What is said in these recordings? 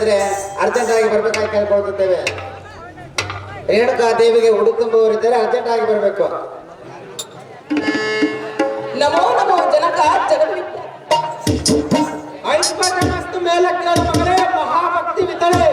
ಇದ್ರೆ ಅರ್ಜೆಂಟ್ ಆಗಿ ಬರ್ಬೇಕಾಗಿ ಕೇಳ್ಕೊಳ್ತಿದ್ದೇವೆ. ರೇಣುಕಾ ದೇವಿಗೆ ಹುಡುಕುಂಬವರಿದ್ದರೆ ಅರ್ಜೆಂಟ್ ಆಗಿ ಬರಬೇಕು. ನಮೋ ನಮೋ ಜನಕ ಜಗದ್ವಿಖ್ಯಾತ ಐಶ್ವರ್ಯಮಸ್ತು ಮೇಲಕ್ಕೆ ಮಗಳೇ ಮಹಾಭಕ್ತಿ ವಿತಳೆ.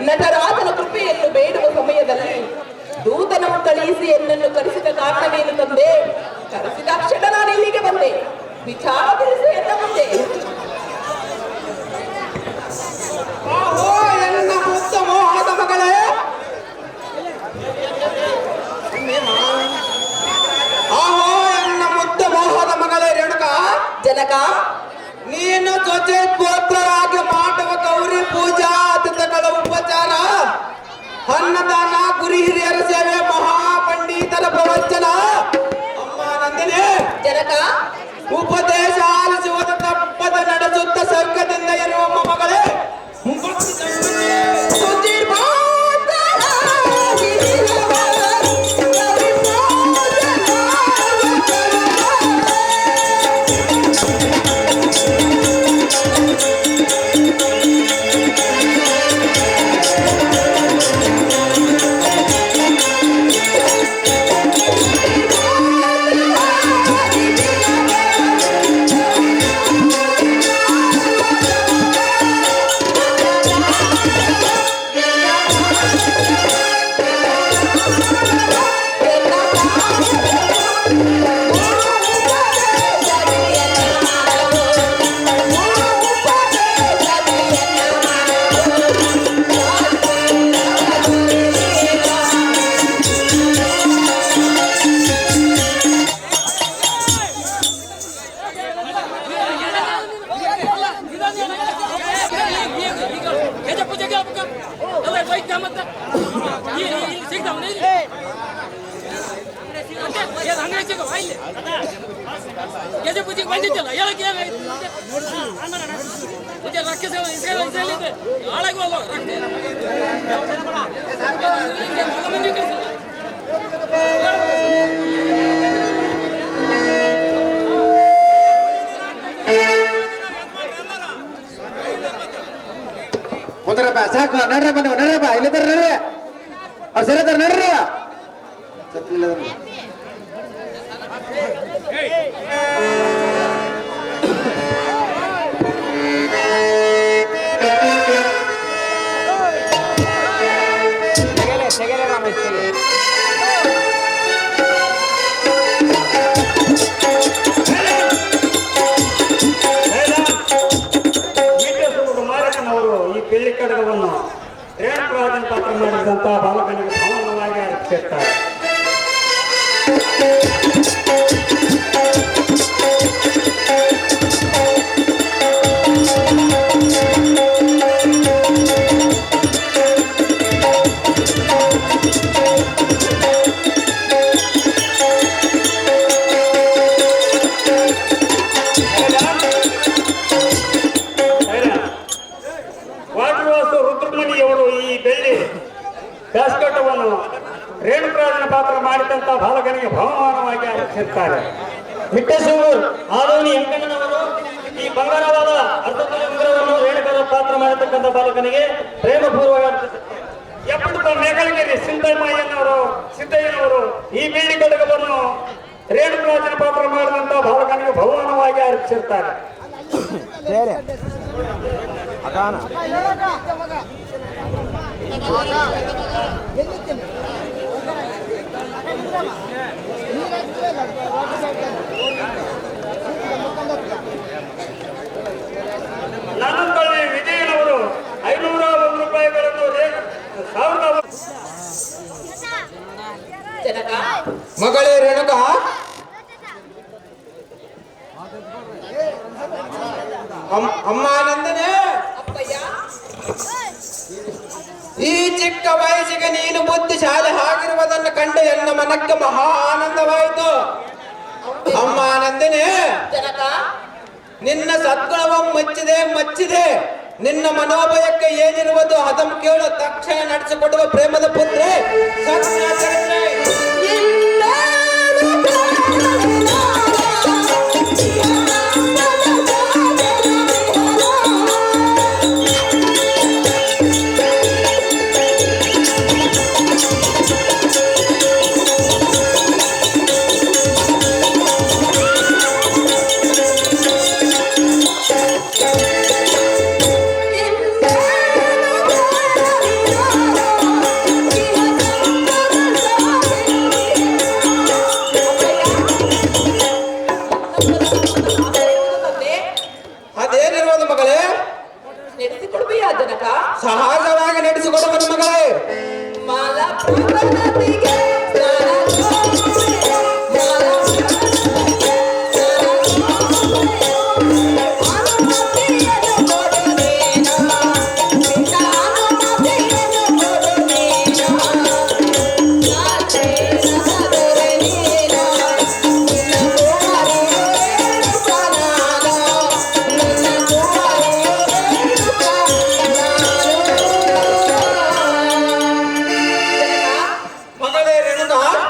ನಟರಾಜನ ಕೃಪೆಯನ್ನು ಬೇಡುವ ಸಮಯದಲ್ಲಿ ದೂತನನ್ನು ಕಳುಹಿಸಿ ಎನ್ನನ್ನು ಕರೆಸಿದ ಕಾರಣವೇನು ತಂದೆ? ಕರೆಸಿದ ಕ್ಷಣ ನಾನು ಇಲ್ಲಿಗೆ ಬಂದೆ. ವಿಚಾರ ತಿಳಿಸಿ ಎನ್ನ ಮುಂದೆ. ಎನ್ನ ಮುತ್ತ ಮೋಹದ ಮಗಳೇ, ಆಹೋ ಎನ್ನ ಮುತ್ತ ಮೋಹದ ಮಗಳೇ ರೇಣುಕಾ ಜನಕ, ನೀನು ತ್ವಚೆ ಪೋತ್ರರಾಗಿ ಮಾಡುವ ಗೌರಿ ಪೂಜಾ ಅತಿಥಿಗಳ ಉಪಚಾರ, ಅನ್ನದಾನ, ಗುರಿ ಹಿರಿಯರ ಸೇವೆ, ಮಹಾಪಂಡಿತರ ಪ್ರವಚನ, ಅಮ್ಮ ನಂದಿನಿ ಜನಕ, ಉಪದೇಶ ಆಲಿಸುವ ತಪ್ಪದ ನಡೆಸುತ್ತ ಸ್ವರ್ಗದಿಂದ ಇರುವ ಮಗಳೇ ಸಾಕು ನಡ್ರಪ್ಪ, ನೀವು ನಡ್ರಪ್ಪ, ಇಲ್ಲಿದ್ದಾರೆ ನಡ್ರಿ, ಅವ್ರು ಸರಿ ಇದ್ದಾರೆ ನಡ್ರಿ. ಮಾಡಿದಂತ ಬಾಲಕನಿಗೆ ಭಾವನವಾಗಿ ಅರ್ಪಿಸುತ್ತಾರೆ. ವಾಟರ್ವಾಸು ರುದ್ರಮಣಿಯವರು ಈ ಬೆಳ್ಳಿ ಬ್ಯಾಸ್ಕೆಟವನ್ನು ರೇಣುಕರಾಜನ ಪಾತ್ರ ಮಾಡಿದಂತ ಬಾಲಕನಿಗೆ ಬಹುಮಾನವಾಗಿ ಅರ್ಪಿಸುತ್ತಾರೆ. ಮಿಟ್ಟೇಶ್ವರ ಆದೋನಿ ಎಂಕಣ್ಣನವರು ಈ ಬಂಗಾರವಾದ ಅರ್ಧತೊಲೆ ಉಂಗುರವನ್ನು ರೇಣುಕರ ಪಾತ್ರ ಮಾಡತಕ್ಕಂಥ ಬಾಲಕನಿಗೆ ಪ್ರೇಮಪೂರ್ವಕ ಎಪ್ಪತ್ತು ಮೇಘಲಗಿರಿ ಸಿದ್ದಯ್ಯನವರು ಈ ಬೆಳ್ಳಿ ಕಡಗವನ್ನು ರೇಣುಕರಾಜನ ಪಾತ್ರ ಮಾಡಿದಂತ ಬಾಲಕನಿಗೆ ಬಹುಮಾನವಾಗಿ ಅರ್ಪಿಸಿರ್ತಾರೆ. ನಾನಂತಳ್ಳಿ ವಿಜಯನವರು 501 ರೂಪಾಯಿಗಳನ್ನು ಜನಕ ಮಗಳೇ ರೇಣುಕ, ಅಮ್ಮ ನಂದನೆ, ಅಪ್ಪಯ್ಯ, ಈ ಚಿಕ್ಕ ವಯಸ್ಸಿಗೆ ನೀನು ಬುದ್ಧಿಶಾಲಿ ಆಗಿರುವುದನ್ನು ಕಂಡು ಎನ್ನ ಮನಕ್ಕೆ ಮಹಾ ಆನಂದವಾಯಿತು. ಅಮ್ಮ ನಂದನೆ, ಜನಕ ನಿನ್ನ ಸದ್ಗುಣವ ಮೆಚ್ಚಿದೆ. ನಿನ್ನ ಮನೋಭಯಕ್ಕೆ ಏನಿರುವುದು ಅದನ್ನು ಕೇಳು. ತಕ್ಷಣ ನಡೆಸಿಕೊಡುವ ಪ್ರೇಮದ ಪುತ್ರೆ ಅದೇನಿರುವುದು ಮಗಳೇ? ನಡೆಸಿಕೊಡ್ತೀಯಾ ಜನಕ? ಸಹಜವಾಗಿ ನಡೆಸಿಕೊಡುವನು ಮಗಳೇ.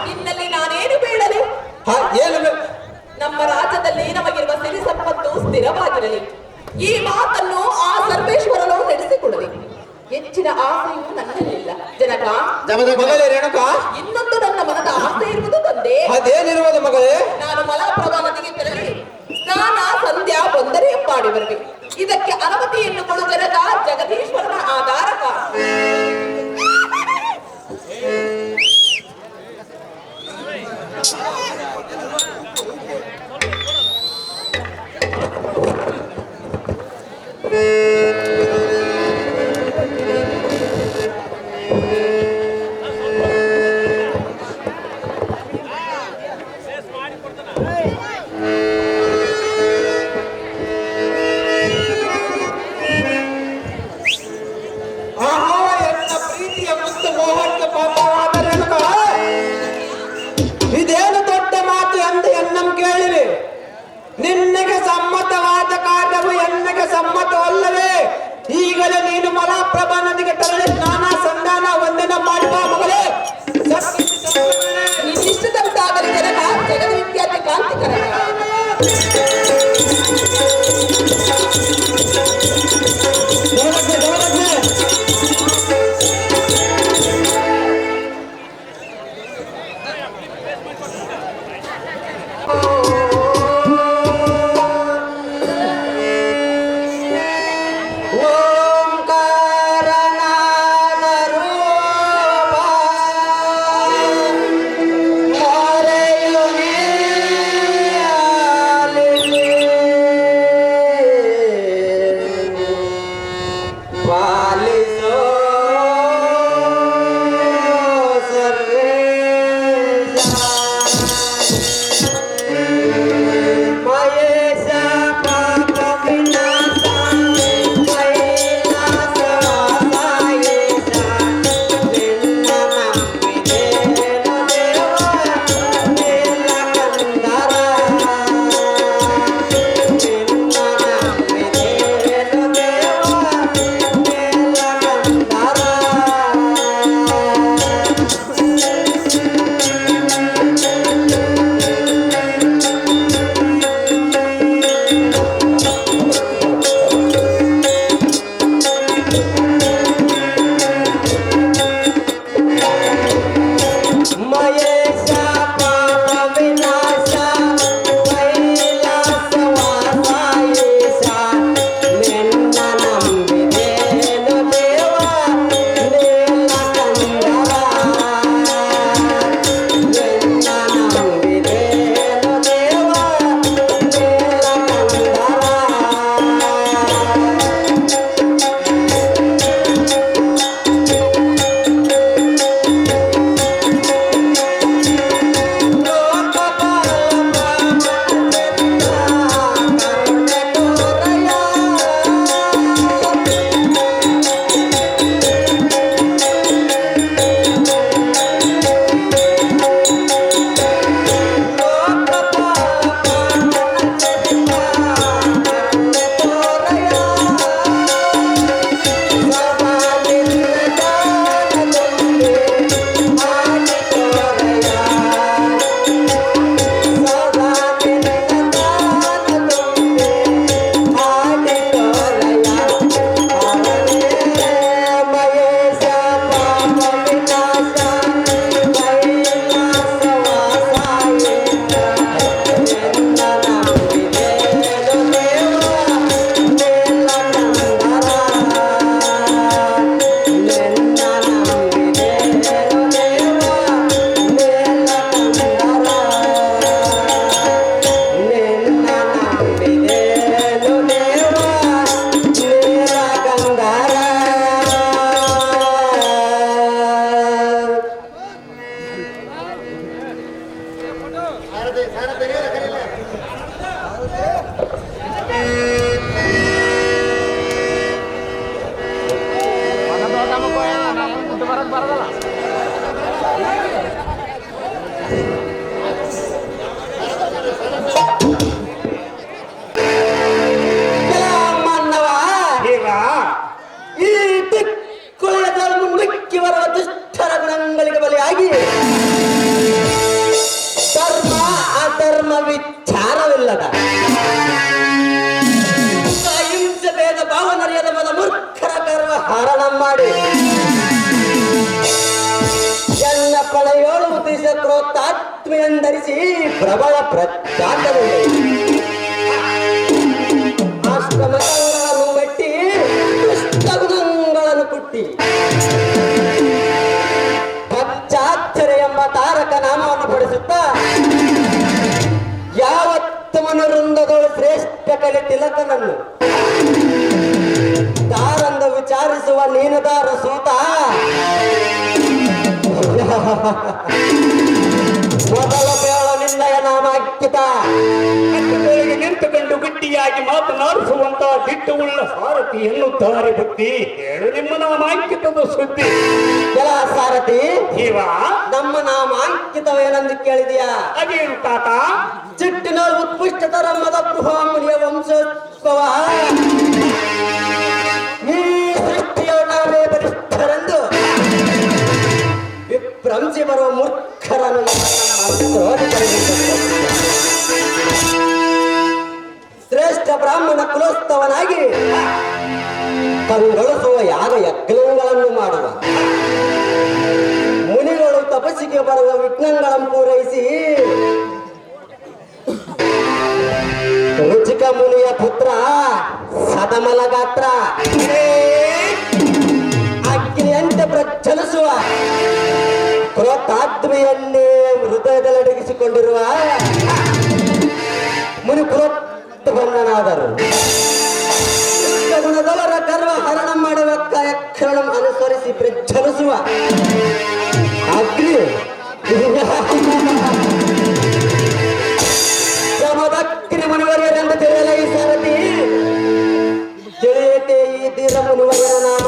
ನಿನ್ನಲ್ಲಿ ನಾನೇನು ಬೇಡಲಿ? ನಮ್ಮ ರಾಜ್ಯದಲ್ಲಿ ನಮಗಿರುವ ಸಿರಿ ಸಂಪತ್ತು ಸ್ಥಿರವಾಗಿರಲಿ. ಈ ಮಾತನ್ನು ಆ ಸರ್ವೇಶ್ವರನು ನಡೆಸಿಕೊಡಲಿ. ಹೆಚ್ಚಿನ ಆಸೆಯು ನನ್ನಲ್ಲಿಲ್ಲ ಜನಕ. ಮಗಳೇ ರೇಣುಕ, ಇನ್ನೊಂದು ನನ್ನ ಮನದ ಆಸೆ ಇರುವುದು ತಂದೆ. ಅದೇನಿರುವುದು ಮಗಳೇ? ನಾನು ಮಲಪ್ರಭಾ ನದಿಗೆ ತೆರಳಿ ಸ್ನಾನ ಸಂಧ್ಯಾ ಬಂದರೆ ಮಾಡಿ ಬರಬೇಕು. ಇದಕ್ಕೆ ಅನುಮತಿಯನ್ನು ಕೊಡು ಜನಕ, ಜಗದೀಶ್ವರನ ಆಧಾರಕ. ಎನ್ನ ಪ್ರೀತಿಯ ಮುತ್ತು ಮೋಹಕ್ಕೆ ಪಾತ್ರವಾದ ರೇಣುಕ, ಇದೇನು ದೊಡ್ಡ ಮಾತು ಎಂದು ಎನ್ನಂ ಕೇಳಿರಿ. ನಿನ್ನಗೆ ಸಮ್ಮತವಾದ ಕಾರ್ಯವು ಎನ್ನಗೆ ಸಮ್ಮತವಲ್ಲವೇ? ಈಗಲೇ ನೀನು ಮಲಪ್ರಭಾ ನದಿಗೆ ತೆರಳಿ ಸ್ನಾನ ಸಂಧಾನ ವಂದನ ಮಾಡುವ ಮಗಳೇ. ನಿನ್ನಿಷ್ಟದಂತಾಗಲಿ ಜನಕ, ಜಗದ್ವಿಖ್ಯಾತ ಕ್ರಾಂತಿಕರ. ಓಂಕಾರನಾದ ವಿಚಾರವಿಲ್ಲದ ಅಹಿಂಸೆ ಭೇದ ಭಾವನರಿಯದ ಮದ ಮೂರ್ಖರ ಗರ್ವ ಹರಣ ಮಾಡಿ ಎಲ್ಲ ಪಳೆಯೋಳು ಉದ್ದೇಶ ಕ್ರೋತಾತ್ಮೆಯಂಧರಿಸಿ ಪ್ರಬಲ ಪ್ರಚಾರದಲ್ಲಿ ಅಷ್ಟಮಗಳನ್ನು ಮೆಟ್ಟಿ ದುಷ್ಟಗುಣಗಳನ್ನು ಕುಟ್ಟಿ ಪಶ್ಚಾತ್ತರ ಎಂಬ ತಾರಕ ನಾಮವನ್ನು ಪಡಿಸುತ್ತಾ ಯಾವತ್ತು ಮನವೃಂದದಳು ಶ್ರೇಷ್ಠ ಕಲೆ ತಿಲಕನನ್ನು ತಾರಂದು ವಿಚಾರಿಸುವ ನೀನುದಾರ ಸೂತ ಮೊದಲ ಬೇಳ ನಿನ್ನಯ ನಾಮಾಂಕಿತ ಬೆಳಗ್ಗೆ ನಿಂತುಕೊಂಡು ಗಟ್ಟಿಯಾಗಿ ಮಾತನಾಡಿಸುವಂತ ದಿಟ್ಟುಳ್ಳ ಸಾರಥಿ ಎನ್ನುತ್ತಾರೆ ಬುದ್ಧಿ. ಹೇಳು ನಿಮ್ಮ ನಾಮಾಂಕಿತದ ಸುದ್ದಿ. ಕೆಲ ಸಾರಥಿ ಜೀವ ನಮ್ಮ ನಾಮಾಂಕಿತವೇನೆಂದು ಕೇಳಿದೆಯಾ? ಅದೇನು ತಾತ? ಚಿಟ್ಟಿನ ಉತ್ಕೃಷ್ಟತರ ಮದ ಬೃಹಮುನಿಯ ವಂಶೋತ್ಸವ ಈ ಸೃಷ್ಟಿಯ ನಾವೇ ಬಲಿಷ್ಠರೆಂದು ವಿಭ್ರಂಸಿ ಬರುವ ಮೂರ್ಖರನ್ನು ಶ್ರೇಷ್ಠ ಬ್ರಾಹ್ಮಣ ಕುಲೋತ್ಸವನಾಗಿ ಕಂಗೊಳಿಸುವ ಯಾಗ ಯಜ್ಞಗಳನ್ನು ಮಾಡುವ ಮುನಿಗಳು ತಪಸ್ಸಿಗೆ ಬರುವ ವಿಘ್ನಗಳನ್ನು ಪೂರೈಸಿ ರುಚಿಕ ಮುನಿಯ ಪುತ್ರ ಸದಮಲ ಗಾತ್ರ ಅಗ್ನಿಯಂತೆ ಪ್ರಜ್ವಲಿಸುವ ಕ್ರೋತಾತ್ಮೆಯನ್ನೇ ಹೃದಯದಲ್ಲಡಗಿಸಿಕೊಂಡಿರುವ ಮುನಿ ಕ್ರೋತ್ತಬಂಧನಾದರು ಗುಣದವರ ಗರ್ವ ಹರಣ ಮಾಡುವ ಕಾಯಕ್ಷರಣ ಅನುಸರಿಸಿ ಪ್ರಜ್ವಲಿಸುವ ಅಗ್ನಿ ಸಮದಗ್ನಿ ಮುನಿವರ್ಯರೆಂದು ತಿಳಿಯಲ ಈ ಸಾರಥಿ ತಿಳಿಯತೆ ಈ ಧೀರ ಮುನಿವರ್ಯರ ನಾಮ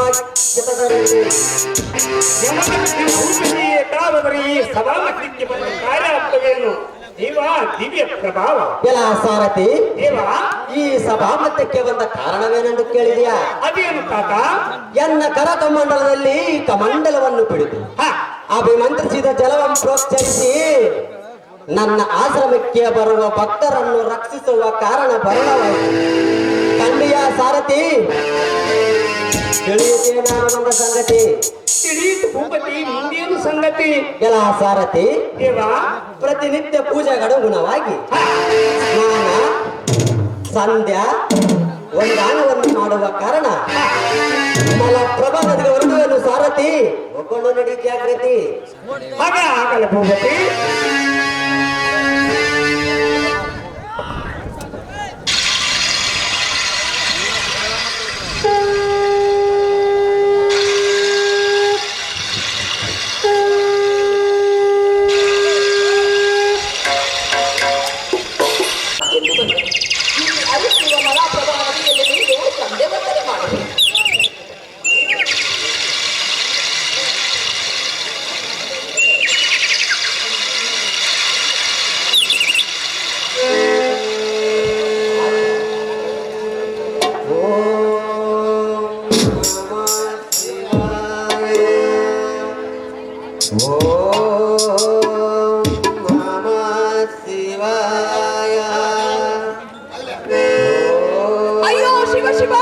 ಕಾಲದಲ್ಲಿ ಈ ಸಭಾಮಧ್ಯಕ್ಕೆ ಬಂದ ಕಾರ್ಯಾರ್ಥವೇನು? ದೇವ ದಿವ್ಯ ಪ್ರಭಾವ. ಎಲ್ಲ ಸಾರಥಿ ದೇವ ಈ ಸಭಾಮಧ್ಯಕ್ಕೆ ಬಂದ ಕಾರಣವೇನೆಂದು ಕೇಳಿದೆಯಾ? ಅದೇನು ತಾತ? ಎನ್ನ ಕರ ಕಮಂಡಲದಲ್ಲಿ ಕಮಂಡಲವನ್ನು ಬಿಡಿದು ಅಭಿಮಂತ್ರಿಸಿದ ಜಲವನ್ನು ಪ್ರೋತ್ಸಾಹಿಸಿ ನನ್ನ ಆಶ್ರಮಕ್ಕೆ ಬರುವ ಭಕ್ತರನ್ನು ರಕ್ಷಿಸುವ ಕಾರಣ ಬರಣವಾಯಿತು. ಕಂಡಿಯ ಸಾರಥಿ ತಿಳಿಯುತ್ತೆ ನಾನು ನನ್ನ ಸಂಗತಿ. ತಿಳಿಯಿತು ಭೂಪತಿ, ಮುಂದೇನು ಸಂಗತಿ? ಎಲ್ಲ ಸಾರಥಿ ದೇವ ಪ್ರತಿನಿತ್ಯ ಪೂಜೆಗನುಗುಣವಾಗಿ ಸ್ನಾನ ಸಂಧ್ಯಾ ವಂದಾನವನ್ನು ಮಾಡುವ ಕಾರಣ ಮಲಪ್ರಭಾ ನದಿಗೆ ಹೊರಡುವೆನು ಸಾರಥಿ. ಒಬ್ಬನು ನಡಿ ಜಾಗೃತಿ. ಹಾಗೆ ಆಗಲ್ಲ ಭೂಪತಿ. ಅರಿಸುವ ಮಲಾಪ್ರಭಾ ನದಿಯಲ್ಲಿ ನಿಂತು ಸಂಧ್ಯೆ ವಂದನೆ ಮಾಡಿ. ಅಯ್ಯೋ ಶಿವ ಶಿವ,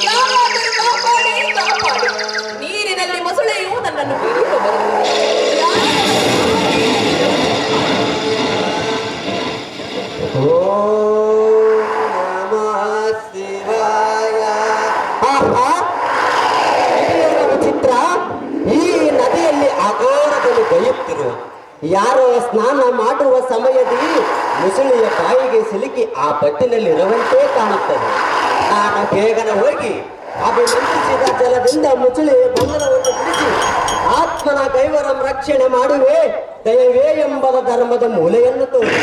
ಯಾರಾದರೂ ಕಾಪಾಡಿ ಕಾಪಾಡಿ. ನೀರಿನಲ್ಲಿ ಮೊಸಳೆಯು ನನ್ನನ್ನು ಬೀಳಿಸಲು ಬರುತ್ತದೆ. ಚಿತ್ರ ಈ ನದಿಯಲ್ಲಿ ಅಘೋರದಲ್ಲಿ ಬೈಯುತ್ತಿರುವ ಯಾರೋ ಸ್ನಾನ ಮಾಡುವ ಸಮಯದಲ್ಲಿ ಮುಸುಳಿಯ ಬಾಯಿಗೆ ಸಿಲುಕಿ ಆ ಬಟ್ಟಿನಲ್ಲಿರುವಂತೆ ಕಾಣುತ್ತದೆ. ನಾನು ಬೇಗನೆ ಹೋಗಿ ಅಭಿಮಂತ್ರಿಸಿದ ಜಲದಿಂದ ಮುಸುಳಿಯ ಬಂಧನವನ್ನು ಬಿಡಿಸಿ ಆತ್ಮನ ಕೈವರಂ ರಕ್ಷಣೆ ಮಾಡುವೆ. ದಯವೇ ಎಂಬ ಧರ್ಮದ ಮೂಲೆಯನ್ನು ತೋರಿ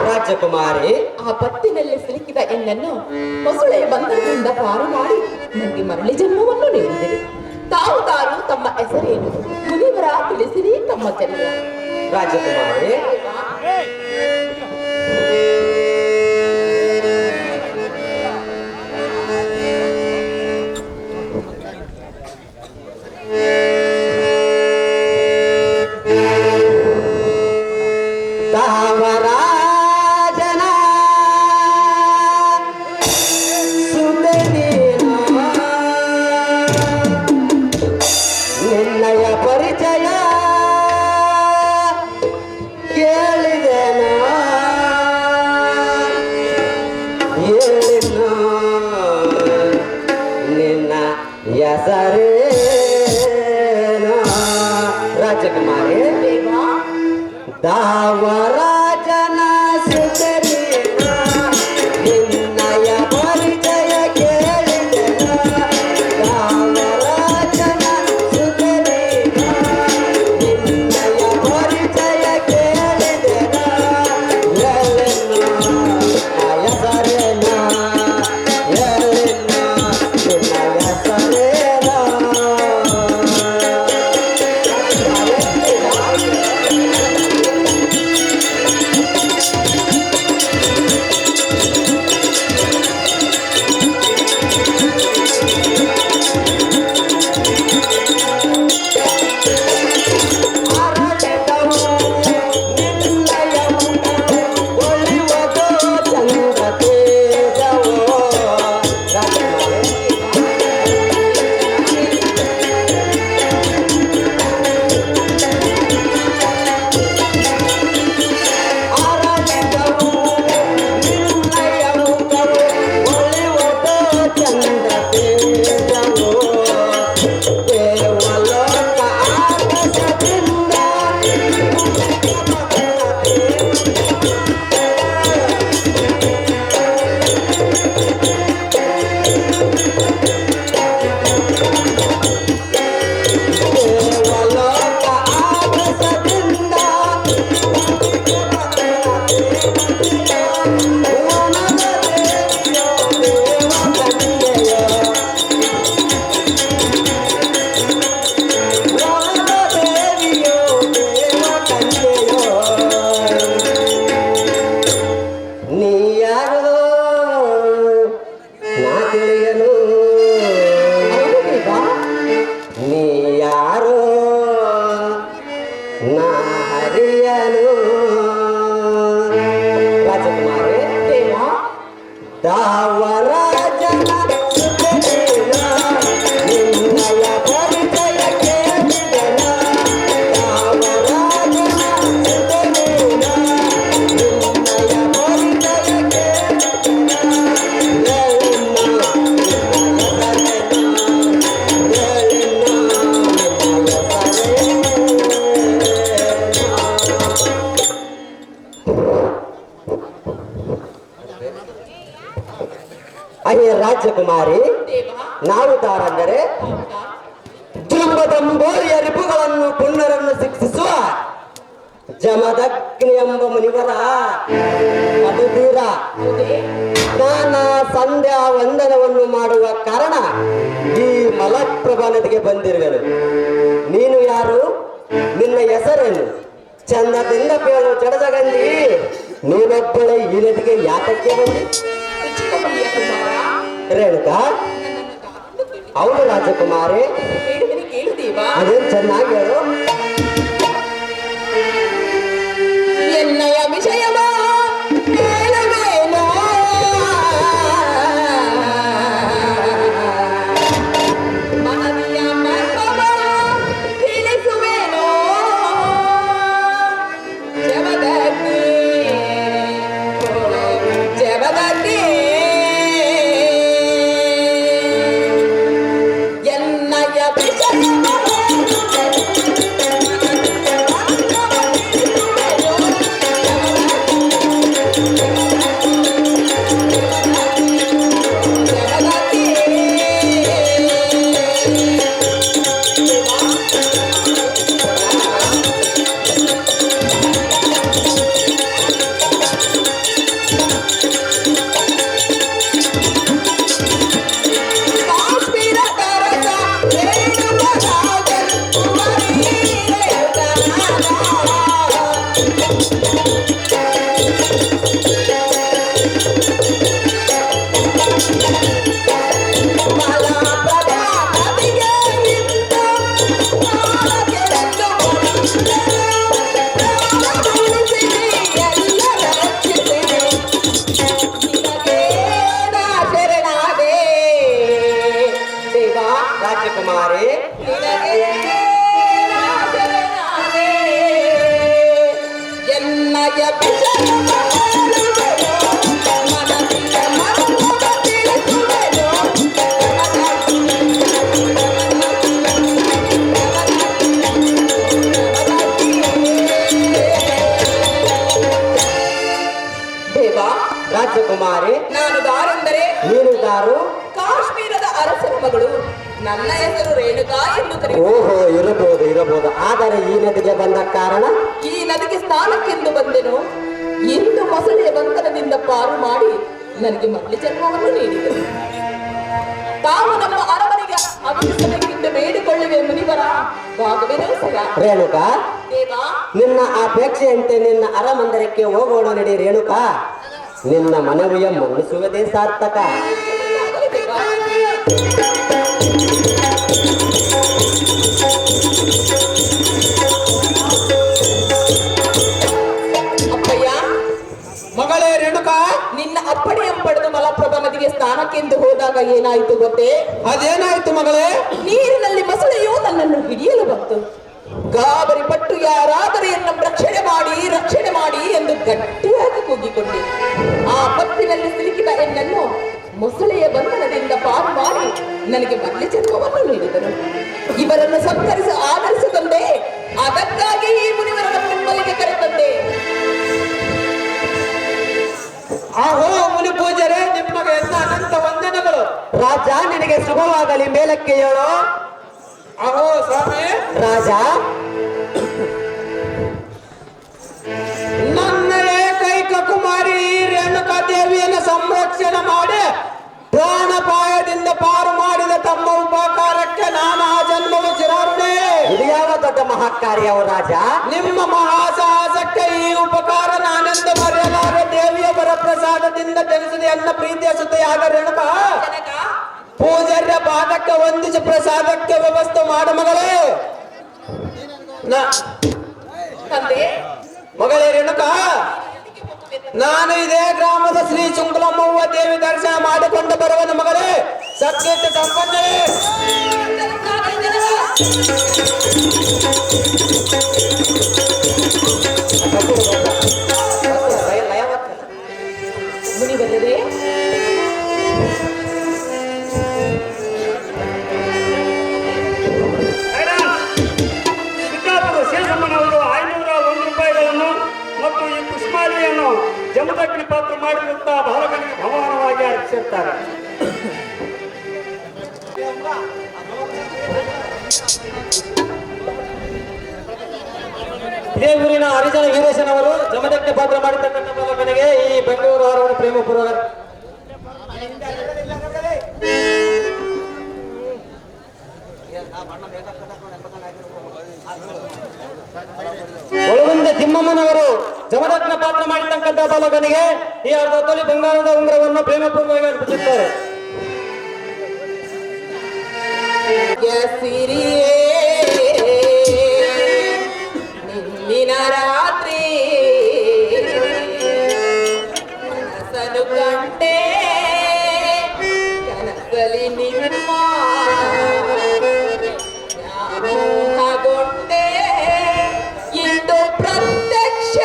ರಾಜಕುಮಾರಿ. ಆ ಪತ್ತಿನಲ್ಲಿ ಸಿಲುಕಿದ ಎನ್ನನ್ನು ಮೊಸಳೆಯ ಬಂಧನದಿಂದ ಪಾರು ಮಾಡಿ ನನಗೆ ಮರಳಿ ಜನ್ಮವನ್ನು ನೀಡಿದಿರಿ. ತಾವು ತಮ್ಮ ಹೆಸರೇನು? ಮುನಿವರ ತಿಳಿಸಿರಿ ತಮ್ಮ ಜನ್ಮ. ರಾಜಕುಮಾರಿ ಹೆಸರೇನು ರಾಜಕುಮಾರಿ ದೇವಾ ದಾವರಾಜನ ಸುತರಿನ ನಿನ್ನಯ ಪರಿಚಯ ಕೇಳಿದೆನ ದಾವರಾಜನ ಸುತರಿನ ನಿನ್ನಯ ಪರಿಚಯ ಕೇಳಿದೆನ ಎಲೆನ್ನ ಹೆಸರೇನ ಎಲೆನ್ನ ನಿನ್ನ ಹೆಸರೇನ ಅಯ್ಯ ರಾಜಕುಮಾರಿ, ನಾವು ತಾರಂದರೆ ಜಂಬದಂಬೋರಿಯ ರಿಪುಗಳನ್ನು ಪುಣ್ಯರನ್ನು ಶಿಕ್ಷಿಸುವ ಜಮದಗ್ನಿ ಎಂಬ ಮುನಿವರ ಅದು ತೀರ ಸ್ನಾನ ಸಂಧ್ಯಾ ವಂದನವನ್ನು ಮಾಡುವ ಕಾರಣ ಈ ಮಲಪ್ರಭಾ ನದಿಗೆ ಬಂದಿರುವೆನು. ನೀನು ಯಾರು? ನಿನ್ನ ಹೆಸರೇನು? ಚಂದದಿಂದ ಬೇಳು ಜಡದಗಂದಿ, ನೀನೊಬ್ಬಳೆ ಈ ನದಿಗೆ ಯಾತಕ್ಕೆ ಬಂದಿ? ರೇಣುಕಾ, ಹೌದು ರಾಜಕುಮಾರಿ, ಅದೇನು ಚೆನ್ನಾಗಿ ಹೇಳು. ಎನ್ನಯ ವಿಷಯವ ಹೇಳವೇನೋ ಮಹನೀಯ ಮರ್ಮವ ತಿಳಿಸುವೇನೋ ಜಗದಗ್ನಿ ಜಗದಗ್ನಿ ಎನ್ನಯ ವಿಷಯವ ರಾಜಕುಮಾರಿ, ಎನ್ನಯ ಮನಸ್ಸಿನ ಮನಸ್ಸು ತಿಳಿಸುವೆನು ನನ್ನ ಹೆಸರು ರೇಣುಕಾ ಎಂದು ಕರೆಯುತ್ತಾರೆ. ಓಹೋ, ಇರಬಹುದು. ಆದರೆ ಈ ನದಿಗೆ ಬಂದ ಕಾರಣ? ಈ ನದಿಗೆ ಸ್ನಾನಕ್ಕೆಂದು ಬಂದೆನು. ಇಂದು ಮೊಸಳೆಯ ಬಂಧನದಿಂದ ಪಾರು ಮಾಡಿ ನನಗೆ ಮಕ್ಕಳ ಜನ್ಮವನ್ನು ನೀಡಿದರು. ತಾವು ನಮ್ಮ ಅರಮನೆಗೆ ಆಗಮಿಸಬೇಕೆಂದು ಬೇಡಿಕೊಳ್ಳುವೆ ಮುನಿವರ. ಭಾಗವೇನೋ ಸರ. ರೇಣುಕಾ, ದೇವಾ, ನಿನ್ನ ಅಪೇಕ್ಷೆಯಂತೆ ನಿನ್ನ ಅರಮಂದಿರಕ್ಕೆ ಹೋಗೋಣ ನಡಿ ರೇಣುಕಾ. ನಿನ್ನ ಮನವಿಯ ಮನ್ನಿಸುವುದೇ ಸಾರ್ಥಕ. ಆಗಲಿ ದೇವಾ. ಅಪ್ಪಯ್ಯ, ಮಗಳೇ ರೇಣುಕಾ, ನಿನ್ನ ಅಪ್ಪಣೆಯನ್ನು ಪಡೆದು ಮಲಪ್ರಭಾ ನದಿಗೆ ಸ್ನಾನಕ್ಕೆಂದು ಹೋದಾಗ ಏನಾಯಿತು ಗೊತ್ತೇ? ಅದೇನಾಯ್ತು ಮಗಳೇ? ನೀರಿನಲ್ಲಿ ಮೊಸಳೆಯು ನನ್ನನ್ನು ಹಿಡಿಯಲು ಬಂತು. ಗಾಬರಿ ಪಟ್ಟು ಯಾರಾದರೂ ಎನ್ನ ರಕ್ಷಣೆ ಮಾಡಿ ಎಂದು ಗಟ್ಟಿಯಾಗಿ ಕೂಗಿಕೊಂಡೆ. ಆ ಪತ್ತಿನಲ್ಲಿ ಸಿಲುಕಿದ ಎನ್ನನ್ನು ಮೊಸಳೆಯ ಬಂಧನದಿಂದ ಪಾರು ಮಾಡಿ ನನಗೆ ಮರಳಿ ಜನ್ಮವನ್ನು ನೀಡಿದರು. ಇವರನ್ನು ಸತ್ಕರಿಸಿ ಆಧರಿಸಿಕೊಂಡೆ. ಅದಕ್ಕಾಗಿ ಈ ಮುನಿವರನ್ನು ನಿಮ್ಮಲ್ಲಿಗೆ ಕರೆತಂದೆ. ಆಹೋ ಮುನಿ ಪೂಜರೆ, ನಿಮಗೆ ಎಲ್ಲ ಅನಂತ ವಂದನೆಗಳು. ರಾಜ, ನಿನಗೆ ಶುಭವಾಗಲಿ. ಮೇಲಕ್ಕೆ ಹೇಳು. ಆಹೋ ಸ್ವಾಮಿ. ರಾಜ, ನನ್ನ ಏಕೈಕ ಕುಮಾರಿ ರೇಣುಕಾ ದೇವಿಯನ್ನು ಸಂರಕ್ಷಣೆ ಮಾಡಿ ಪ್ರಾಣಪಾಯದಿಂದ ಪಾರು ಮಾಡಿದ ತಮ್ಮ ಉಪಕಾರಕ್ಕೆ ನಾನು ಆ ಜನ್ಮವು ಚಿರಾರುಣೆ. ಇದು ಯಾವ ದೊಡ್ಡ ಮಹಾಕಾರ್ಯವು ರಾಜ? ನಿಮ್ಮ ಮಹಾಸಾಹಸಕ್ಕೆ ಈ ಉಪಕಾರ ನಾನೆಂದು ಮರೆಯಲಾರೆ. ದೇವಿಯ ವರಪ್ರಸಾದದಿಂದ ತಿಳಿಸಿದ ಎಲ್ಲ ಪ್ರೀತಿಯ ಸುತೆಯಾದ ರೇಣುಕಾ, ಜನಕ, ಪೂಜಾರ್ಯ ಪಾದಕ್ಕೆ ವಂದಿಸಿ ಪ್ರಸಾದಕ್ಕೆ ವ್ಯವಸ್ಥೆ ಮಾಡ ಮಗಳೇ. ತಂದೆ, ಮಗಳೇ ರೇಣುಕಾ, ನಾನು ಇದೇ ಗ್ರಾಮದ ಶ್ರೀ ಶುಂಕಲಮ್ಮವ್ವ ದೇವಿ ದರ್ಶನ ಮಾಡಿಕೊಂಡು ಬರುವನು ಮಗಳೇ. ಸತ್ಕೀರ್ತಿ ಸಂಪನ್ನವೇ. ಮುನಿವರರೇ, ಸಿದ್ದಾಪುರ ಶೇಷಮ್ಮನವರು 501 ರೂಪಾಯಿಗಳನ್ನು ಮತ್ತು ಈ ಪುಷ್ಪಾಲಿಯನ್ನು ಜಮದಗ್ನಿ ಪಾತ್ರ ಮಾಡಿರುತ್ತಾ ಬಾಲಕನಿಗೆ ಬಹುಮಾನವಾಗಿ ಅರ್ಪಿಸಿರ್ತಾರೆ. ಇದೇ ಊರಿನ ಹರಿಜನ ವೀರೇಶನ್ ಅವರು ಜಮದಗ್ನಿ ಪಾತ್ರ ಮಾಡಿರ್ತಕ್ಕಂಥ ಬಾಲಕನಿಗೆ ಈ ಬೆಂಗಳೂರು ಅವರ ಪ್ರೇಮಪೂರ್ವಕ ಒಳಗುಂದೆ ತಿಮ್ಮಮ್ಮನವರು ಜಮದಗ್ನ ಪಾತ್ರ ಮಾಡಿರ್ತಕ್ಕಂಥ ಬಾಲಕನಿಗೆ ಈ 1/2 ತೊಲೆ ಬಂಗಾರದ ಉಂಗುರವನ್ನು ಪ್ರೇಮಪೂರ್ವಕವಾಗಿ ಅರ್ಪಿಸುತ್ತಾರೆ. ಸಿರಿಯೇ ನಿನ್ನಿನ ರಾತ್ರಿ ಕನಸನು ಕಂಡೆ, ಕನಸಲಿ ನಿಮ್ಮ ಗೊಂಡೆ ಇಂದು ಪ್ರತ್ಯಕ್ಷ